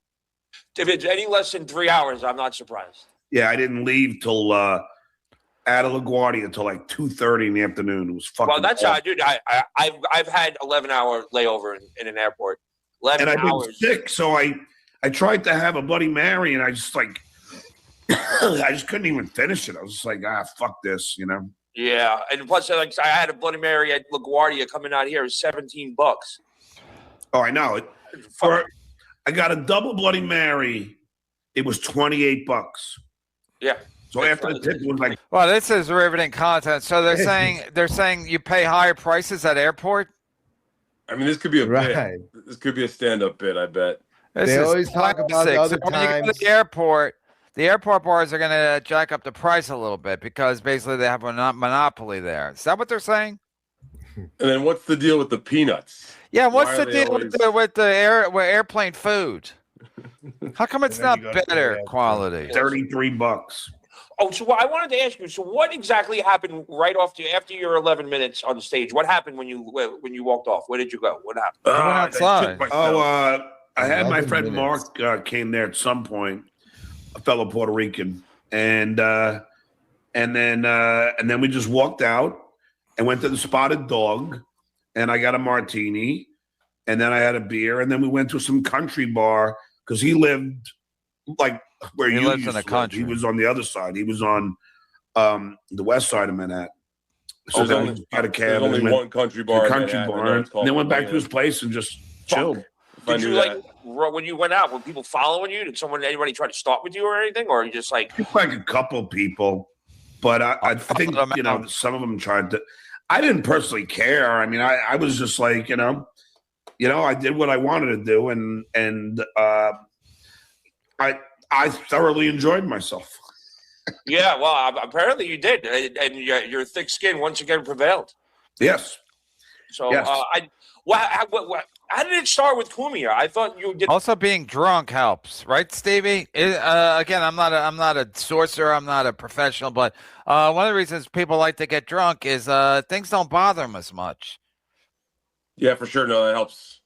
D: If it's any less than 3 hours, I'm not surprised.
C: Yeah, I didn't leave till out of LaGuardia until like 2:30 in the afternoon. It was fucking.
D: Well, that's how I do. I've had 11-hour layover in an airport. 11
C: and I've been
D: hours.
C: sick, so I tried to have a Bloody Mary, and I just like I just couldn't even finish it. I was just like, fuck this, you know.
D: Yeah, and plus, like I had a Bloody Mary at LaGuardia coming out here. It was $17.
C: Oh, I know it. I got a double Bloody Mary. It was $28.
D: Yeah.
C: So after the tip was like,
A: well, this is riveting content. So they're saying you pay higher prices at airport.
E: I mean, this could be a
B: Right.
E: bit. This could be a stand-up bit. I bet.
B: They always talk about the other
A: when you go
B: times.
A: to the airport bars are going to jack up the price a little bit because basically they have a monopoly there. Is that what they're saying?
E: And then what's the deal with the peanuts?
A: Yeah, what's
E: Why
A: the
E: are they
A: deal
E: always-
A: with the airplane food? How come it's
B: And then
A: not
B: you go to
A: better
B: the
A: quality?
C: $33.
D: Oh, so I wanted to ask you. So, what exactly happened right after your 11 minutes on the stage? What happened when you walked off? Where did you go? What happened?
A: went outside.
E: I shit myself.
C: I had my
B: 11
C: friend
B: minutes.
C: Mark came there at some point, a fellow Puerto Rican, and then we just walked out and went to the Spotted Dog, and I got a martini, and then I had a beer, and then we went to some country bar because he lived like where
A: He
C: you
A: lives
C: used
A: in the
C: to live.
A: country.
C: He was on the other side. He was on the west side of Manhattan. So
E: Oh,
C: then we
E: there's
C: just got a
E: There's
C: cab and
E: only
C: went
E: one country
C: to
E: bar.
C: the
E: in
C: country
E: Manhattan,
C: bar,
E: it's
C: and
E: called
C: then went back to
E: Brennan.
C: his place and just chilled.
E: If I
D: Did you
E: knew
D: like
E: that.
D: when you went out? Were people following you? Did anybody try to start with you or anything, or are you just like?
C: Like a couple people, but I think
A: them out.
C: some of them tried to. I didn't personally care. I mean, I was just like I did what I wanted to do, and I thoroughly enjoyed myself.
D: Yeah, well, apparently you did, and your thick skin once again prevailed.
C: Yes.
D: So,
C: Yes.
D: how did it start with Kumia? I thought you did.
A: Also, being drunk helps, right, Stevie? Again, I'm not a sorcerer. I'm not a professional, but one of the reasons people like to get drunk is things don't bother them as much.
E: Yeah, for sure. No, that helps.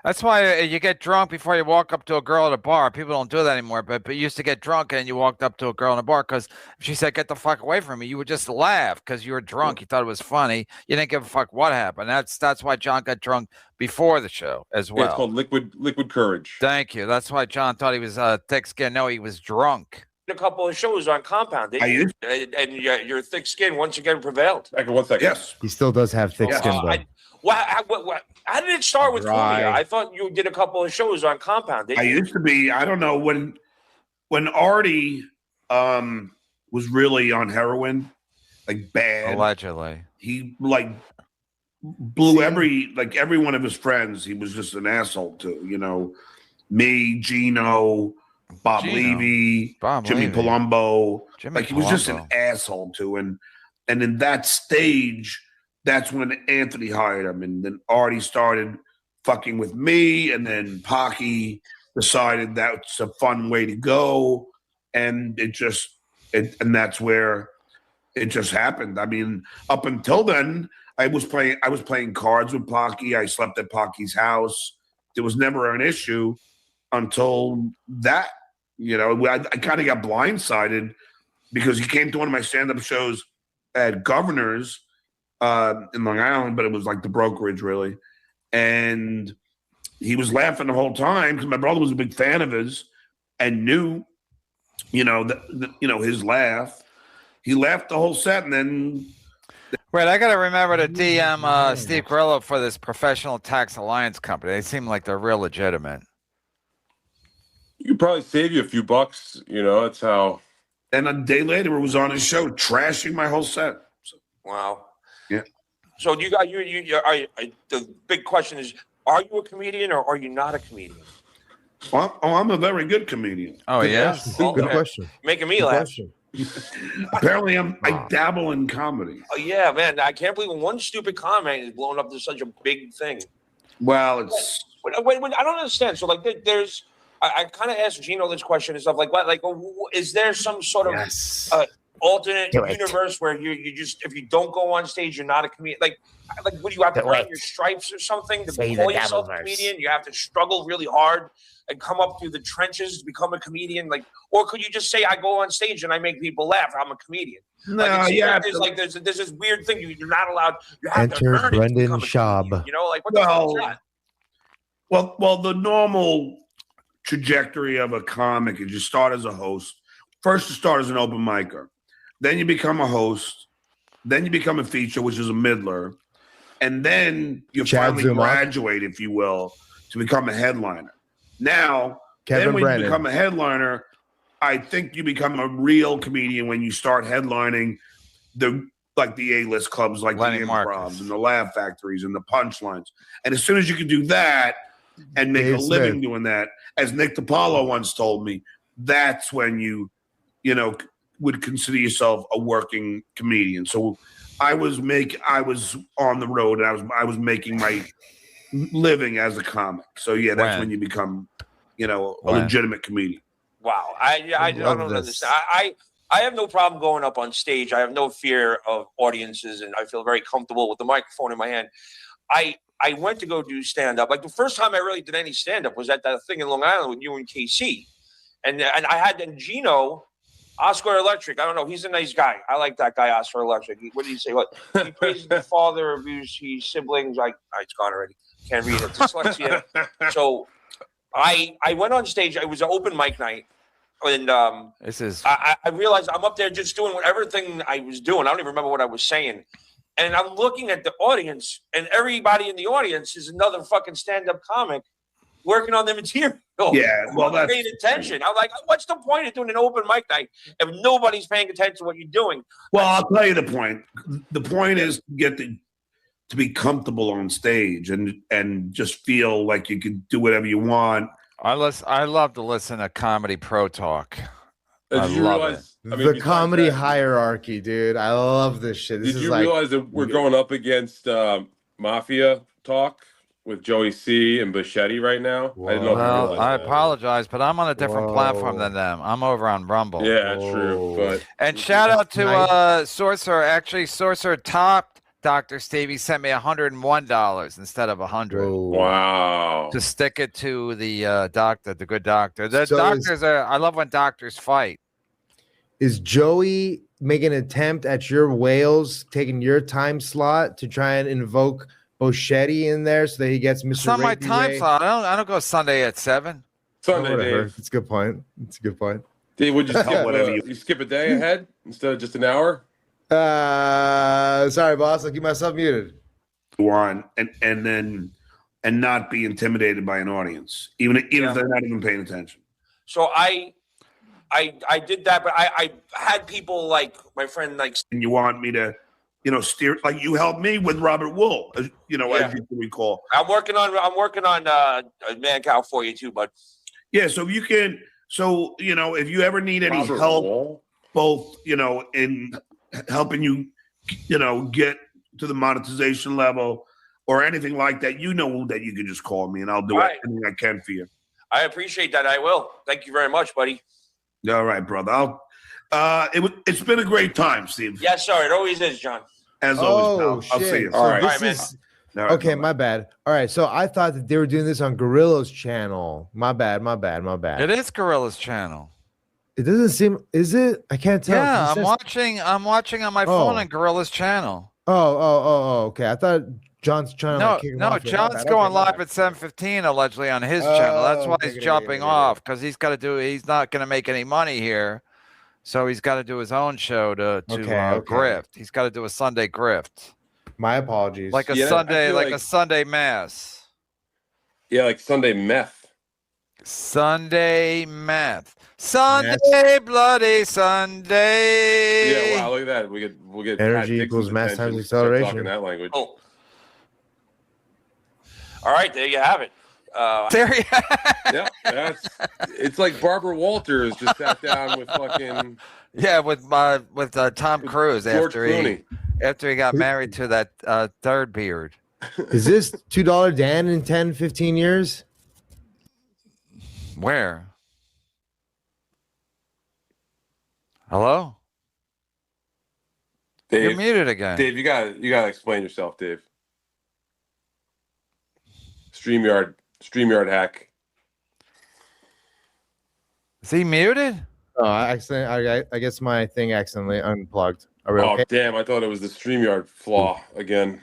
A: That's why you get drunk before you walk up to a girl at a bar. People don't do that anymore, but you used to get drunk and you walked up to a girl in a bar because if she said, "Get the fuck away from me," you would just laugh because you were drunk. You thought it was funny. You didn't give a fuck what happened. That's why John got drunk before the show as
E: Yeah,
A: well.
E: it's called liquid courage.
A: Thank you. That's why John thought he was thick-skinned. No, he was drunk.
D: A couple of shows on Compound, didn't you? And your thick skin once again prevailed.
E: Back in 1 second.
C: Yes.
B: He still does have thick
C: Yeah.
B: skin, though.
D: How did it start with
B: Dry.
D: Kumia? I thought you did a couple of shows on Compound, didn't
C: I
D: you?
C: used to be. I don't know when Artie was really on heroin, like bad.
A: Allegedly.
C: He like blew every one of his friends. He was just an asshole to. Me, Gino, Bob
A: Gino.
C: Levy,
A: Bob
C: Jimmy
A: Levy.
C: Palumbo.
A: Jimmy
C: He was just an
A: Palumbo.
C: asshole to, and in that stage, that's when Anthony hired him, and then Artie started fucking with me, and then Pocky decided that's a fun way to go, and and that's where it just happened. I mean, up until then, I was playing cards with Pocky. I slept at Pocky's house. There was never an issue until that. I kind of got blindsided because he came to one of my stand-up shows at Governor's in Long Island, but it was like the brokerage, really. And he was laughing the whole time because my brother was a big fan of his and knew, his laugh. He laughed the whole set, and then.
A: Wait, I got to remember to DM Steve Grillo for this Professional Tax Alliance company. They seem like they're real legitimate.
E: You could probably save you a few bucks. That's how.
C: And a day later, it was on his show, trashing my whole set.
D: Wow.
C: Yeah.
D: So do you got the big question is: are you a comedian or are you not a comedian?
C: Well, I'm a very good comedian.
A: Oh, yeah.
B: Good question.
D: Making me
B: Good
D: laugh.
B: question.
C: Apparently, I dabble in comedy.
D: Oh yeah, man! I can't believe one stupid comment is blown up to such a big thing.
C: Well, it's.
D: Wait, I don't understand. So, like, there's. I kind of asked Gino this question and stuff like, what? Like, is there some sort of alternate universe where you just, if you don't go on stage, you're not a comedian? Like, what do you have to earn your stripes or something to call yourself a comedian? You have to struggle really hard and come up through the trenches to become a comedian, like, or could you just say I go on stage and I make people laugh? I'm a comedian.
C: No,
D: there's this weird thing you're not allowed. You have
B: Enter
D: to earn it
B: Brendan
D: to become a
B: Schaub.
D: comedian, like what the hell is that?
C: Well, the normal trajectory of a comic is you start as a host. First, you start as an open micer, then you become a host, then you become a feature, which is a middler, and then you finally graduate, if you will, to become a headliner. Now, then when you become a headliner, I think you become a real comedian when you start headlining the A-list clubs, like
A: Lenny
C: the
A: Marcus.
C: Improvs and the Laugh Factories and the Punchlines. And as soon as you can do that and make a living doing that, as Nick DiPaolo once told me, that's when you would consider yourself a working comedian. So I was on the road and I was making my living as a comic. So yeah, that's when you become, a legitimate comedian.
D: Wow. I don't understand. I have no problem going up on stage. I have no fear of audiences, and I feel very comfortable with the microphone in my hand. I went to go do stand-up. Like, the first time I really did any stand-up was at that thing in Long Island with you and KC. And I had Gino, Oscar Electric. I don't know. He's a nice guy. I like that guy, Oscar Electric. What did he say? What? He praises the father, abuse his siblings. It's gone already. Can't read it. Dyslexia. So I went on stage. It was an open mic night. And I realized I'm up there just doing whatever thing I was doing. I don't even remember what I was saying. And I'm looking at the audience, and everybody in the audience is another fucking stand-up comic working on the material.
C: Yeah, well,
D: that's paying attention. I'm like, what's the point of doing an open mic night if nobody's paying attention to what you're doing?
C: Well, I'll tell you the point. The point is to be comfortable on stage and just feel like you can do whatever you want.
A: I love to listen to Comedy Pro Talk.
E: Did you realize
B: the comedy hierarchy, dude? I love this shit.
E: Did you realize that we're going up against Mafia Talk with Joey C and Bichetti right now?
B: Whoa.
E: I didn't know if you realized
A: I
E: that.
A: apologize, but I'm on a different platform than them. I'm over on Rumble.
E: Yeah, true. But
A: And shout out to Sorcerer. Actually, Sorcerer topped Dr. Stevie, sent me $101 instead of $100.
E: wow.
A: To stick it to the doctor, the good doctor. The doctors I love when doctors fight.
B: Is Joey making an attempt at your whales, taking your time slot to try and invoke Boschetti in there so that he gets Mr.
A: It's not my
B: Rapey
A: time
B: Ray?
A: slot. I don't go Sunday at 7.
E: Sunday,
B: Whatever.
E: Dave.
B: It's a good point.
E: Dave, would you skip,
C: Whatever
E: you skip a day ahead instead of just an hour?
B: Sorry, boss. I'll keep myself muted.
C: On and not be intimidated by an audience, even if they're not even paying attention.
D: So I did that, but I had people like my friend, like,
C: And you want me to, steer, like you helped me with Robert Wool, as you can recall.
D: I'm working on Man Cow for you too, bud.
C: Yeah, so if you can, if you ever need any
E: Robert
C: help,
E: Wall?
C: both, in helping you, get to the monetization level or anything like that, that you can just call me and I'll do anything I can for you.
D: I appreciate that. I will. Thank you very much, buddy.
C: All right, brother. It's been a great time, Steve.
D: Yes, sir. It always is, John.
C: As always, pal. I'll see you.
B: So
E: All right.
B: this
D: All right, man.
B: is
C: All right,
B: okay.
C: bye-bye.
B: My bad. All right. So I thought that they were doing this on Grillo's channel. My bad.
A: It is Gorilla's channel.
B: It doesn't seem. Is it? I can't tell.
A: Yeah,
B: It says-
A: I'm watching on my phone on Gorilla's channel.
B: Oh. Okay. I thought John's trying to like, kick him off here. My
A: John's
B: bad.
A: going
B: Okay, my
A: live
B: bad.
A: at 7:15 allegedly on his channel. That's why he's
B: Okay,
A: jumping off because he's not going to make any money here, so he's got to do his own show to grift. He's got to do a Sunday grift,
B: My apologies.
A: like a
E: Yeah, I
A: Sunday,
E: feel
A: like a
E: like-
A: Sunday mass.
E: Yeah, like Sunday meth.
A: Sunday math. Sunday, bloody Sunday.
E: Yeah, wow, look at that. We'll get
B: Energy
E: Pat Dixon's
B: equals mass
E: attention
B: times
E: to start
B: acceleration.
E: Talking that language.
D: Oh. All right, there you have it.
A: There you
E: Yeah, it's like Barbara Walters just sat down with fucking
A: Yeah, with Tom Cruise
E: George Clooney.
A: after he got married to that third beard.
B: Is this $2 Dan in 10, 15 years?
A: Where? Hello? You're
E: Dave,
A: muted again.
E: Dave, you gotta explain yourself, Dave. StreamYard hack.
A: Is he muted?
B: Oh, I guess my thing accidentally unplugged. Are we
E: Oh
B: okay?
E: damn! I thought it was the StreamYard flaw again.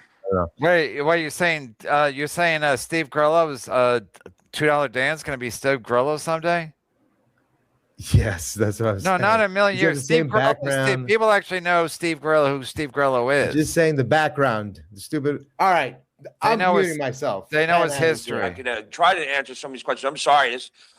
A: Wait, what are you saying? You're saying Steve Grillo's $2 Dan's going to be Steve Grillo someday?
B: Yes, that's what I was
A: No,
B: saying.
A: not in a million
B: He's got
A: years.
B: the
A: Steve
B: same
A: Grillo,
B: background.
A: people actually know Steve Grillo, who Steve Grillo is.
B: Just saying the background. The stupid. All right. I'm
A: know his-
B: muting myself.
A: they know
B: Bad
A: his
B: attitude.
A: history.
D: I can try to answer some of these questions. I'm sorry.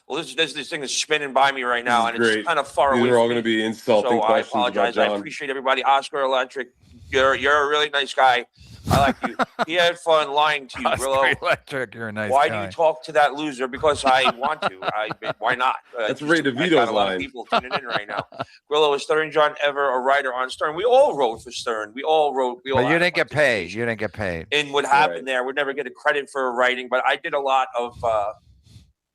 D: This thing is spinning by me right now,
E: This is
D: and it's
E: great.
D: kind of far
E: These
D: away.
E: are all
D: from
E: going to
D: me.
E: be insulting
D: So I
E: questions about
D: apologize. I
E: John.
D: appreciate everybody. Oscar Electric, you're a really nice guy. I like you. He had fun lying to you, Grillo.
A: Oscar Electric, you're a nice
D: Why
A: guy.
D: do you talk to that loser? Because I want to. Why not?
E: That's
D: just-
E: Ray
D: I got
E: DeVito's
D: a lot
E: line.
D: of people tuning in right now. Grillo, is Stuttering John ever a writer on Stern? We all wrote for Stern. We all wrote.
A: But you
D: had
A: didn't get paid.
D: participation
A: You didn't get paid.
D: in what happened
E: Right.
D: there. We'd never get a credit for writing, but I did a lot of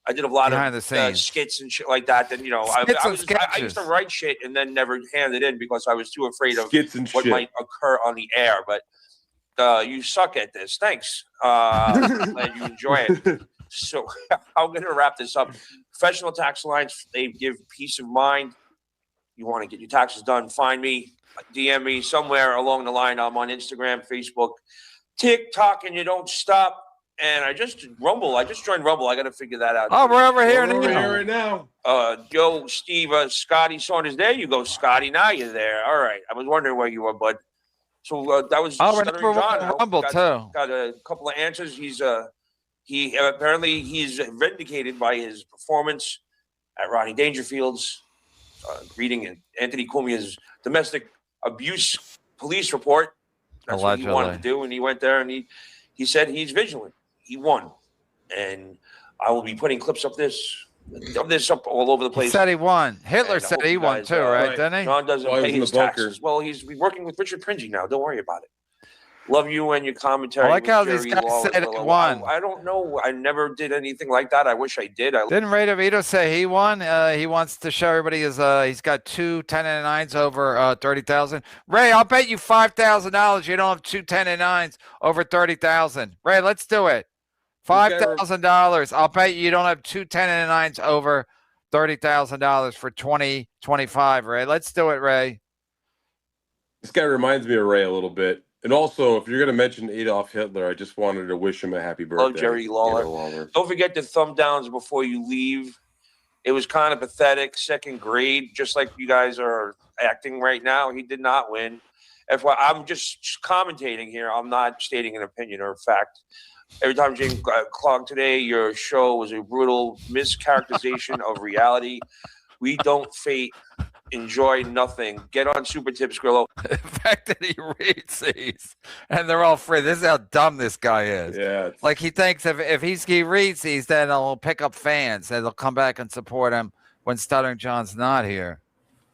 A: Behind the
D: of
A: scenes.
D: skits and shit like that. Then I
A: Skits and
D: used
A: sketches.
D: to write shit and then never hand it in because I was too afraid of
E: Skits and
D: what
E: shit.
D: might occur on the air. But you suck at this. Thanks. I'm glad you enjoy it. So I'm going to wrap this up. Professional Tax Alliance, they give peace of mind. You want to get your taxes done, find me, DM me somewhere along the line. I'm on Instagram, Facebook, TikTok, and you don't stop. And I just joined Rumble. I got to figure that out.
A: Oh, we're over here
E: We're over
A: now.
E: here right now.
D: Joe, Steve, Scotty Saunders. There you go, Scotty. Now you're there. All right. I was wondering where you were, bud. So that was
A: Oh, we're
D: Stuttering
A: number one
D: John.
A: on Rumble, too.
D: Got a couple of answers. He's apparently he's vindicated by his performance at Rodney Dangerfield's reading Anthony Cumia's domestic abuse police report. That's what he wanted
A: Allegedly.
D: to do, and he went there and he said he's vigilant. He won, and I will be putting clips of this up all over the
A: He
D: place.
A: said he won. Hitler
D: And I
A: said
D: hope
A: he
D: you
A: won
D: guys,
A: too, right?
E: right.
A: Didn't he?
D: John doesn't
E: While he was
D: pay
E: in
D: his
E: the bunker.
D: taxes. Well, he's working with Richard Pringy now. Don't worry about it. Love you and your commentary.
A: I like
D: with
A: how these
D: Jerry
A: guys
D: Lawler.
A: said he won.
D: I don't know. I never did anything like that. I wish I did.
A: Didn't Ray DeVito say he won? He wants to show everybody he's got 2 10-9s over 30,000. Ray, I'll bet you $5,000 you don't have 2 10-9s over 30,000. Ray, let's do it. $5,000. I'll bet you don't have 2 10-9s over $30,000 for 2025. Ray, let's do it, Ray.
E: This guy reminds me of Ray a little bit. And also, if you're going to mention Adolf Hitler, I just wanted to wish him a happy birthday.
D: Love Jerry Lawler. Don't forget the thumb downs before you leave. It was kind of pathetic. Second grade, just like you guys are acting right now. He did not win. FYI, I'm just commentating here. I'm not stating an opinion or a fact. Every time James Clark today, your show was a brutal mischaracterization of reality. We don't fate. Enjoy nothing. Get on Super Tips, Grillo.
A: The fact that he reads these and they're all free. This is how dumb this guy is.
E: Yeah.
A: Like he thinks if he reads these, then he'll pick up fans and they'll come back and support him when Stuttering John's not here.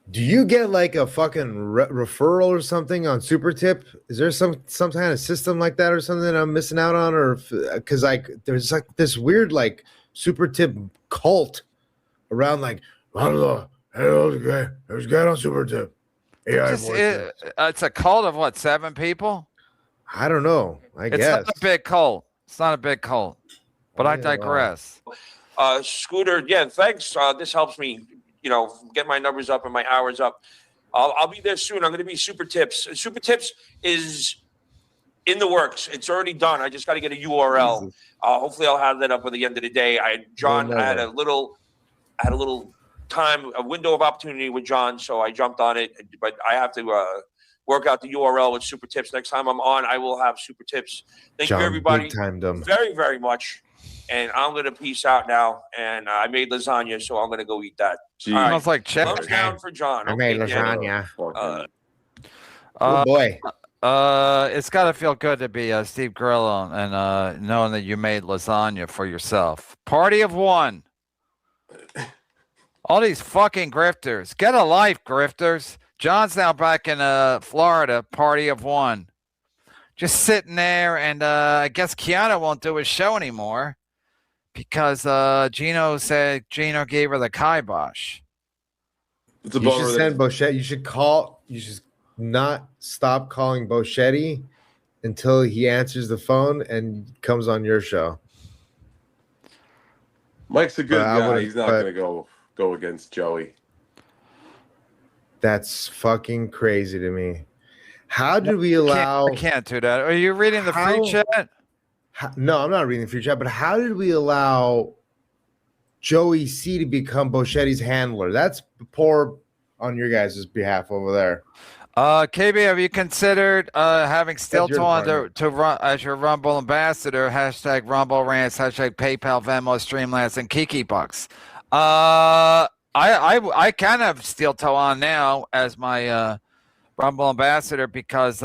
B: Do you get like a fucking referral or something on Super Tip? Is there some kind of system like that or something that I'm missing out on? Or because like there's like this weird like super tip cult around like, hello, there's a guy on super tip.
A: It's a cult of what, 7 people?
B: I don't know. I guess.
A: It's not a big cult. It's not a big cult. But I
B: Yeah,
A: digress.
D: Scooter, yeah, thanks. This helps me, get my numbers up and my hours up. I'll be there soon. I'm going to be Super Tips. Super Tips is in the works. It's already done. I just got to get a URL. Hopefully, I'll have that up by the end of the day. I had a little time, a window of opportunity with John, so I jumped on it. But I have to work out the URL with Super Tips. Next time I'm on, I will have Super Tips. Thank you, everybody, very, very much. And I'm going to peace out now. And I made lasagna, so I'm going to go eat that.
A: Smells like chicken.
D: Thumbs down for John.
B: I made lasagna.
A: Oh
B: boy.
A: It's got to feel good to be Steve Grillo and knowing that you made lasagna for yourself. Party of one. All these fucking grifters. Get a life, grifters. John's now back in Florida. Party of one. Just sitting there, and I guess Keanu won't do his show anymore because Gino said Gino gave her the kibosh.
E: It's a
B: You should send Boschetti. You should not stop calling Boschetti until he answers the phone and comes on your show.
E: Mike's a good guy. He's not going to go against Joey.
B: That's fucking crazy to me. How did we allow?
A: I can't do that. Are you reading the free chat?
B: No, I'm not reading the free chat. But how did we allow Joey C to become Boschetti's handler? That's poor on your guys' behalf over there.
A: KB, have you considered having Stilton on to run as your Rumble ambassador? Hashtag Rumble Rants, hashtag PayPal, Venmo, Streamlabs, and Kiki Bucks. I kind of steel toe on now as my Rumble ambassador because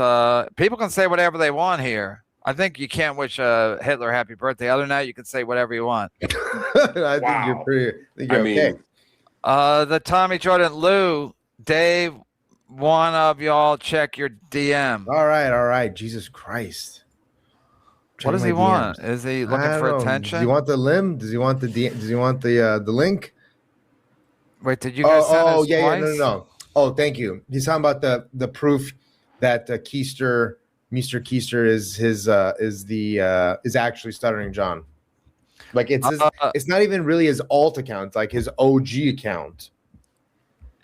A: people can say whatever they want here. I think you can't wish Hitler happy birthday. Other than that, you can say whatever you want.
B: I think you're pretty. Okay.
A: The Tommy Jordan Lou, Dave, one of y'all check your DM.
B: All right. Jesus Christ.
A: What does he want? Is he looking for attention?
B: Does he want the limb? Does he want the Does he want the link?
A: Wait, did you guys send us
B: yeah,
A: twice?
B: No. Oh, thank you. He's talking about the proof that Mr. Keister is actually Stuttering John. Like it's not even really his alt account, it's like his OG account.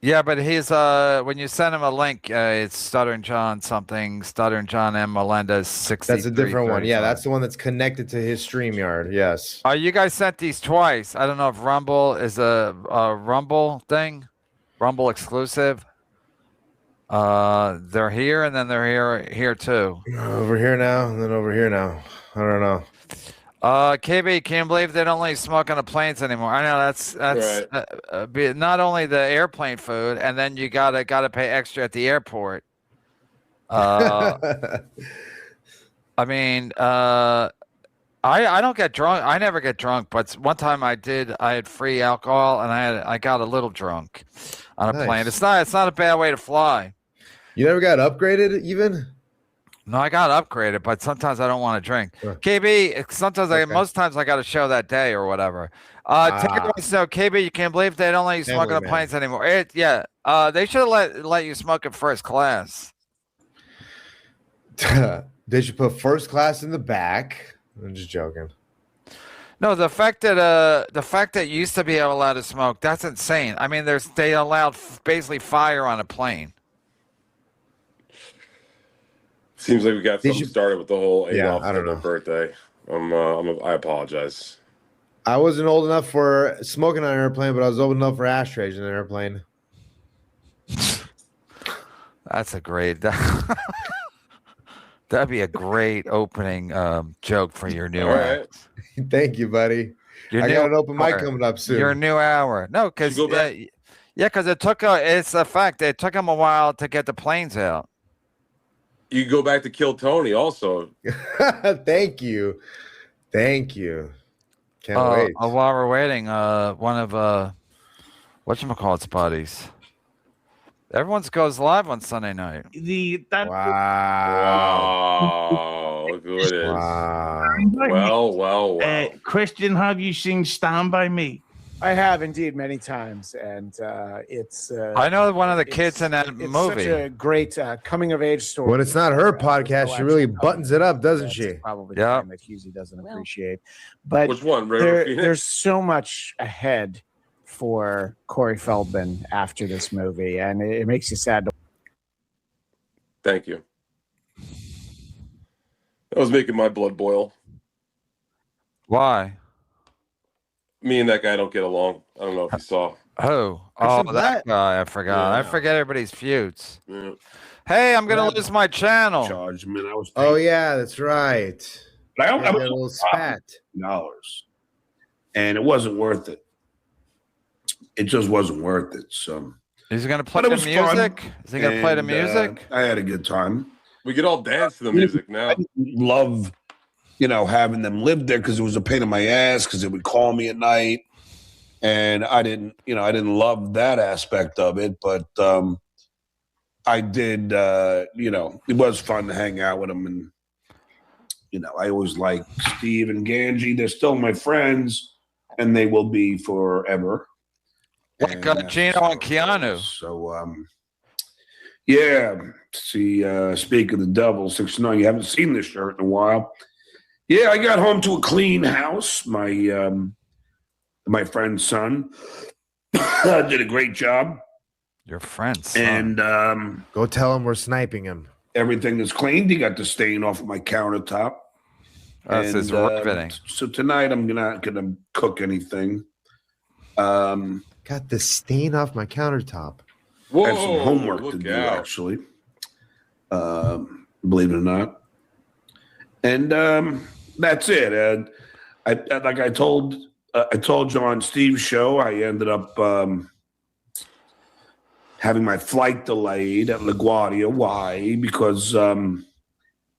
A: Yeah, but he's when you send him a link, it's Stuttering John something, Stuttering John M. Melendez 60.
B: That's a different one. Yeah, that's the one that's connected to his StreamYard. Yes.
A: You guys sent these twice. I don't know if Rumble is a Rumble thing, Rumble exclusive. They're here and then they're here too.
B: Over here now and then over here now. I don't know.
A: KB, can you believe they don't let you smoke on the planes anymore? I know that's right. Not only the airplane food, and then you gotta pay extra at the airport. I mean, I don't get drunk. I never get drunk, but one time I did. I had free alcohol, and I got a little drunk on a plane. It's not a bad way to fly.
B: You never got upgraded even?
A: No, I got upgraded, but sometimes I don't want to drink. Sure. KB, sometimes most times I got a show that day or whatever. So KB, you can't believe they don't let you smoke on the planes anymore. They should have let you smoke in first class.
B: They should put first class in the back. I'm just joking.
A: No, the fact that you used to be allowed to smoke, that's insane. I mean, they allowed basically fire on a plane.
E: Seems like we got something started with the whole Adolf
B: I don't know.
E: Birthday. I apologize.
B: I wasn't old enough for smoking on an airplane, but I was old enough for ashtrays in an airplane.
A: That's a great. That'd be a great opening joke for your new hour.
B: Thank you, buddy. I got an open mic coming up soon.
A: Your new hour. No, because because it's a fact. It took them a while to get the planes out.
E: You can go back to Kill Tony also.
B: Thank you. Can't wait.
A: While we're waiting, one of whatchamacallit's buddies. Everyone's goes live on Sunday night.
E: Wow. look who it is.
B: Wow.
E: Well.
F: Christian, have you seen Stand By Me?
G: I have indeed many times, and it's.
A: I know one of the kids in that
G: It's
A: movie.
G: such a great coming of age story.
B: When it's not her podcast, she really buttons it up, doesn't she?
G: Probably
A: Yeah.
G: the thing that Husey doesn't appreciate. But
E: Which one? River Phoenix?
G: there's so much ahead for Corey Feldman after this movie, and it makes you sad to.
E: Thank you. That was making my blood boil.
A: Why?
E: Me and that guy don't get along. I don't know if you saw.
A: Who? Oh, that guy. I forgot. I forget everybody's feuds.
E: Yeah.
A: Hey, I'm gonna lose my channel.
C: Charge, man. I was.
B: Oh yeah, that's right.
C: But I
B: Yeah,
C: was
B: that little spat.
C: $dollars, and it wasn't worth it. It just wasn't worth it. So.
A: Is he gonna play
C: But it
A: the
C: was fun,
A: music? Is he gonna play the
C: and,
A: music?
C: I had a good time.
E: We could all dance to the music now.
C: I love, having them live there because it was a pain in my ass because they would call me at night, and I didn't love that aspect of it. But I did, it was fun to hang out with them, and I always like Steve and Ganji. They're still my friends, and they will be forever.
A: Like
C: And
A: Gino and Keanu.
C: So, yeah. See, speak of the devil, 6'9", you haven't seen this shirt in a while. Yeah, I got home to a clean house. My friend's son did a great job.
A: Your friend's son.
C: And
B: Go tell him we're sniping him.
C: everything is cleaned. He got the stain off of my countertop.
A: That's just riveting.
C: So tonight I'm not gonna cook anything.
B: Got the stain off my countertop.
E: Whoa,
C: I have some homework
E: look
C: to do,
E: out.
C: actually. Believe it or not. And that's it. I told you on Steve's show, I ended up having my flight delayed at LaGuardia. Why? Because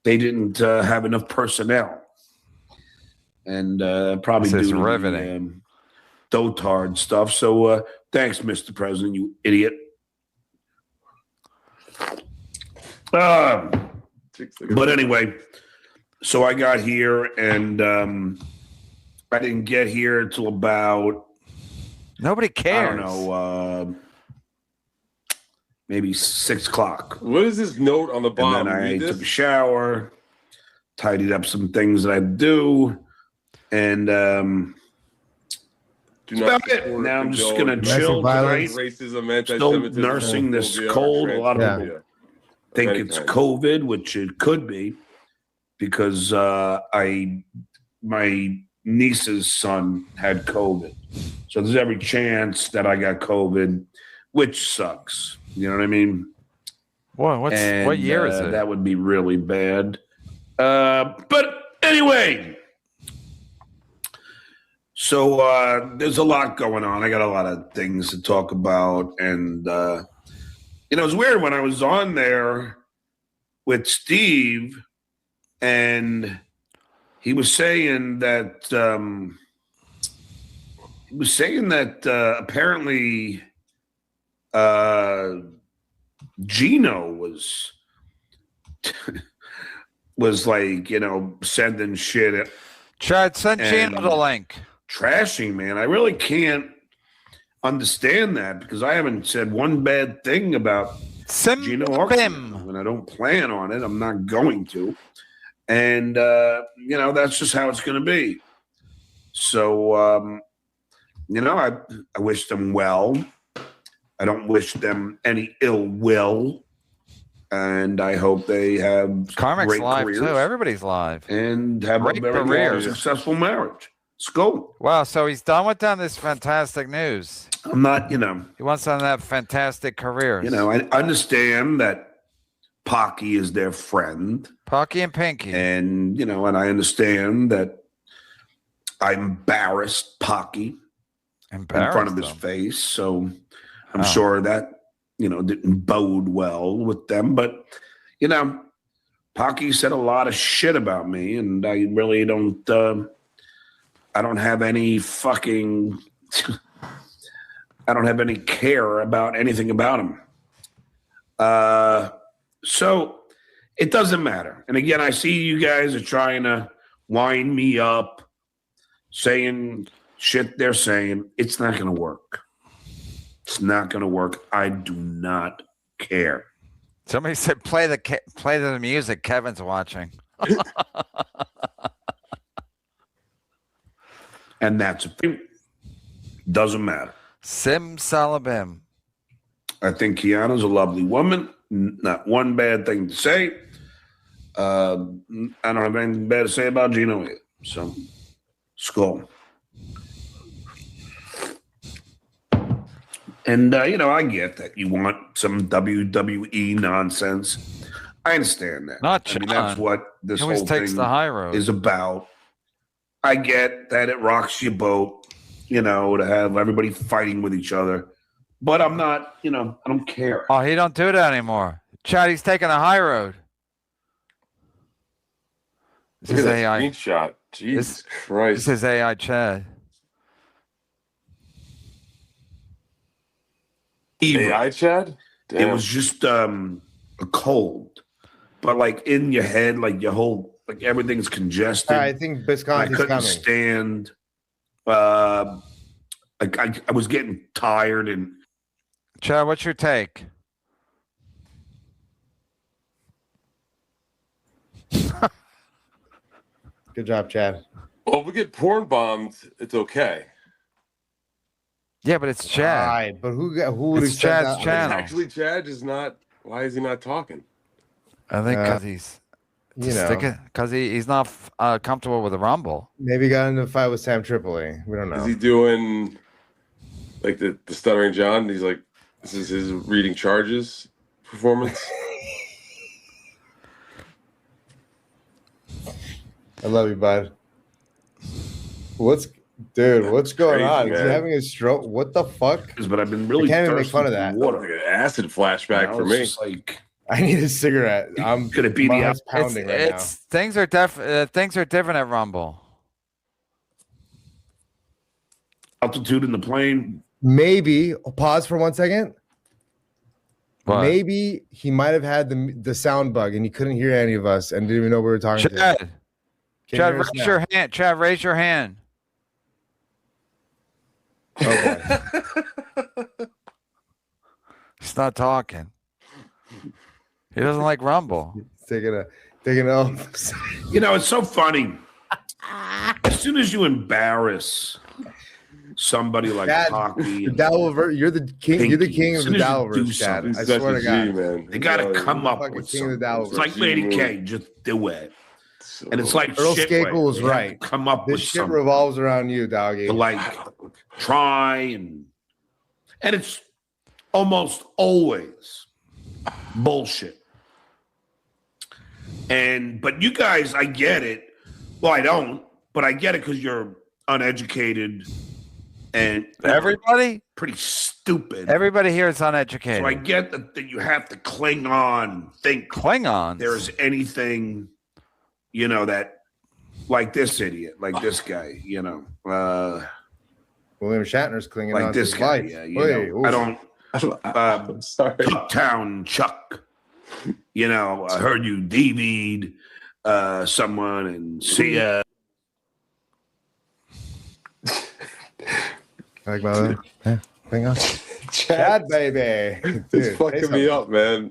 C: they didn't have enough personnel. And probably
A: This is
C: due to
A: riveting.
C: the dotard stuff. So thanks, Mr. President, you idiot. But anyway, so I got here, and I didn't get here until about,
A: Nobody cares.
C: I don't know, maybe 6 o'clock.
E: What is this note on the
C: And
E: bottom?
C: then I
E: Read
C: took a
E: this?
C: shower, tidied up some things that I do, and
E: Do
C: that's
E: not
C: about it.
E: support,
C: Now I'm just
E: condone
C: going to chill
B: violence.
C: tonight.
E: racism,
C: Still
E: anti-Semitism,
C: nursing this
E: homophobia,
C: cold. A lot of
B: Yeah.
C: people
E: transphobia.
C: think
E: Many
C: it's
E: kinds.
C: COVID, which it could be, because my niece's son had COVID. So there's every chance that I got COVID, which sucks. You know what I mean?
A: What year is it?
C: That would be really bad. But anyway, so there's a lot going on. I got a lot of things to talk about. And, it was weird when I was on there with Steve, and he was saying that apparently Gino was like, sending shit,
A: Chad, send Gino
C: and-
A: the link.
C: trashing, man. I really can't understand that because I haven't said one bad thing about Gino or
A: Bim.
C: and I don't plan on it. I'm not going to. And, that's just how it's going to be. So, I wish them well. I don't wish them any ill will. And I hope they have
A: Carmic's
C: great
A: live
C: careers
A: too. Everybody's live.
C: and have
A: Great
C: a very
A: careers.
C: successful marriage. Let's go.
A: Wow, so he's done with them. This fantastic news.
C: I'm not,
A: He wants them to have fantastic careers.
C: I understand that Pocky is their friend.
A: Pocky and Pinky.
C: And, and I understand that I embarrassed Pocky in front of his
A: them.
C: face. So I'm
A: Oh.
C: sure that, didn't bode well with them. But, Pocky said a lot of shit about me, and I really don't, I don't have any fucking, I don't have any care about anything about him. So It doesn't matter. And again, I see you guys are trying to wind me up, saying shit they're saying. It's not going to work. It's not going to work. I do not care.
A: Somebody said play the music Kevin's watching.
C: And that's a thing. Doesn't matter.
A: Sim Salabim.
C: I think Kiana's a lovely woman. Not one bad thing to say. I don't have anything bad to say about Gino either. So, skull. And, I get that you want some WWE nonsense. I understand that.
A: Not John.
C: that's what this
A: He always
C: whole
A: takes
C: thing
A: the high road.
C: is about. I get that it rocks your boat, to have everybody fighting with each other. But I'm not, I don't care.
A: Oh, he don't do that anymore. Chad, he's taking the high road. This
E: Look
A: is
E: at that
A: AI.
E: screenshot. Jesus Christ.
A: This is AI Chad.
E: AI Chad? Damn.
C: It was just a cold. But like in your head, like your whole, like everything's congested.
B: I think
C: I
B: Visconti's
C: couldn't
B: coming.
C: stand. I was getting tired and
A: Chad, what's your take?
B: Good job, Chad.
E: Well, if we get porn bombed, it's okay.
A: Yeah, but it's Chad.
B: All right, but who would
A: It's
B: have said
A: Chad's
B: that?
E: It's
A: channel.
E: actually, Chad is not. Why is he not talking?
A: I think because he's, because he's not comfortable with the Rumble.
B: Maybe he got into a fight with Sam Tripoli. We don't know.
E: Is he doing like the Stuttering John? He's like, this is his reading charges performance.
B: I love you, bud. What's going on? Is he
E: man.
B: having a stroke? What the fuck?
C: but I've been really
B: I can't even make
C: thirsty
B: fun of
C: for
B: that.
C: water.
E: Like an acid flashback for
C: It's
E: me.
C: just like,
B: I need a cigarette.
C: could it be
B: my
C: the
B: heart's pounding right now.
A: Things are things are different at Rumble.
C: altitude in the plane?
B: Maybe pause for 1 second.
A: What?
B: Maybe he might have had the sound bug and he couldn't hear any of us and didn't even know we were talking to him.
A: Chad,
B: Can you
A: Chad,
B: hear us
A: raise
B: now?
A: your hand. Chad, raise your hand.
B: Okay.
A: He's not talking. He doesn't like Rumble.
B: taking a oath.
C: It's so funny. As soon as you embarrass somebody like
B: Chad,
C: Hockey,
B: The Dabbleverse, you're the king. You're the
C: Pinky.
B: king
C: As
B: of the
C: soon as you do
B: Dabbleverse, Chad.
C: something,
B: I
E: He's such
B: swear
E: a
B: to God.
E: G, man.
C: they got to come up
B: fucking
C: with
B: king of the
C: something. It's
B: Dabbleverse.
C: like Lady K, just do it. And it's like
B: Earl
C: shit,
B: Skakel was
C: they have to
B: right.
C: Come up
B: This
C: with
B: shit
C: something
B: revolves around you, doggy.
C: to like try and it's almost always bullshit. But you guys, I get it. Well, I don't, but I get it because you're uneducated and
A: Everybody?
C: pretty stupid.
A: Everybody here is uneducated.
C: So I get that you have to cling on, think
A: Klingons.
C: there's anything, that like this idiot, like this guy,
B: William Shatner's clinging
C: like
B: on
C: this
B: to his
C: guy.
B: life.
C: Yeah,
B: Hey, ooh.
C: I don't.
E: I'm sorry.
C: Tucktown Chuck. I heard you DV'd someone and see ya.
B: Like my yeah, hang on.
E: Chad,
B: Chad, baby.
E: it's
B: Dude, say
E: fucking me
B: something.
E: up, man.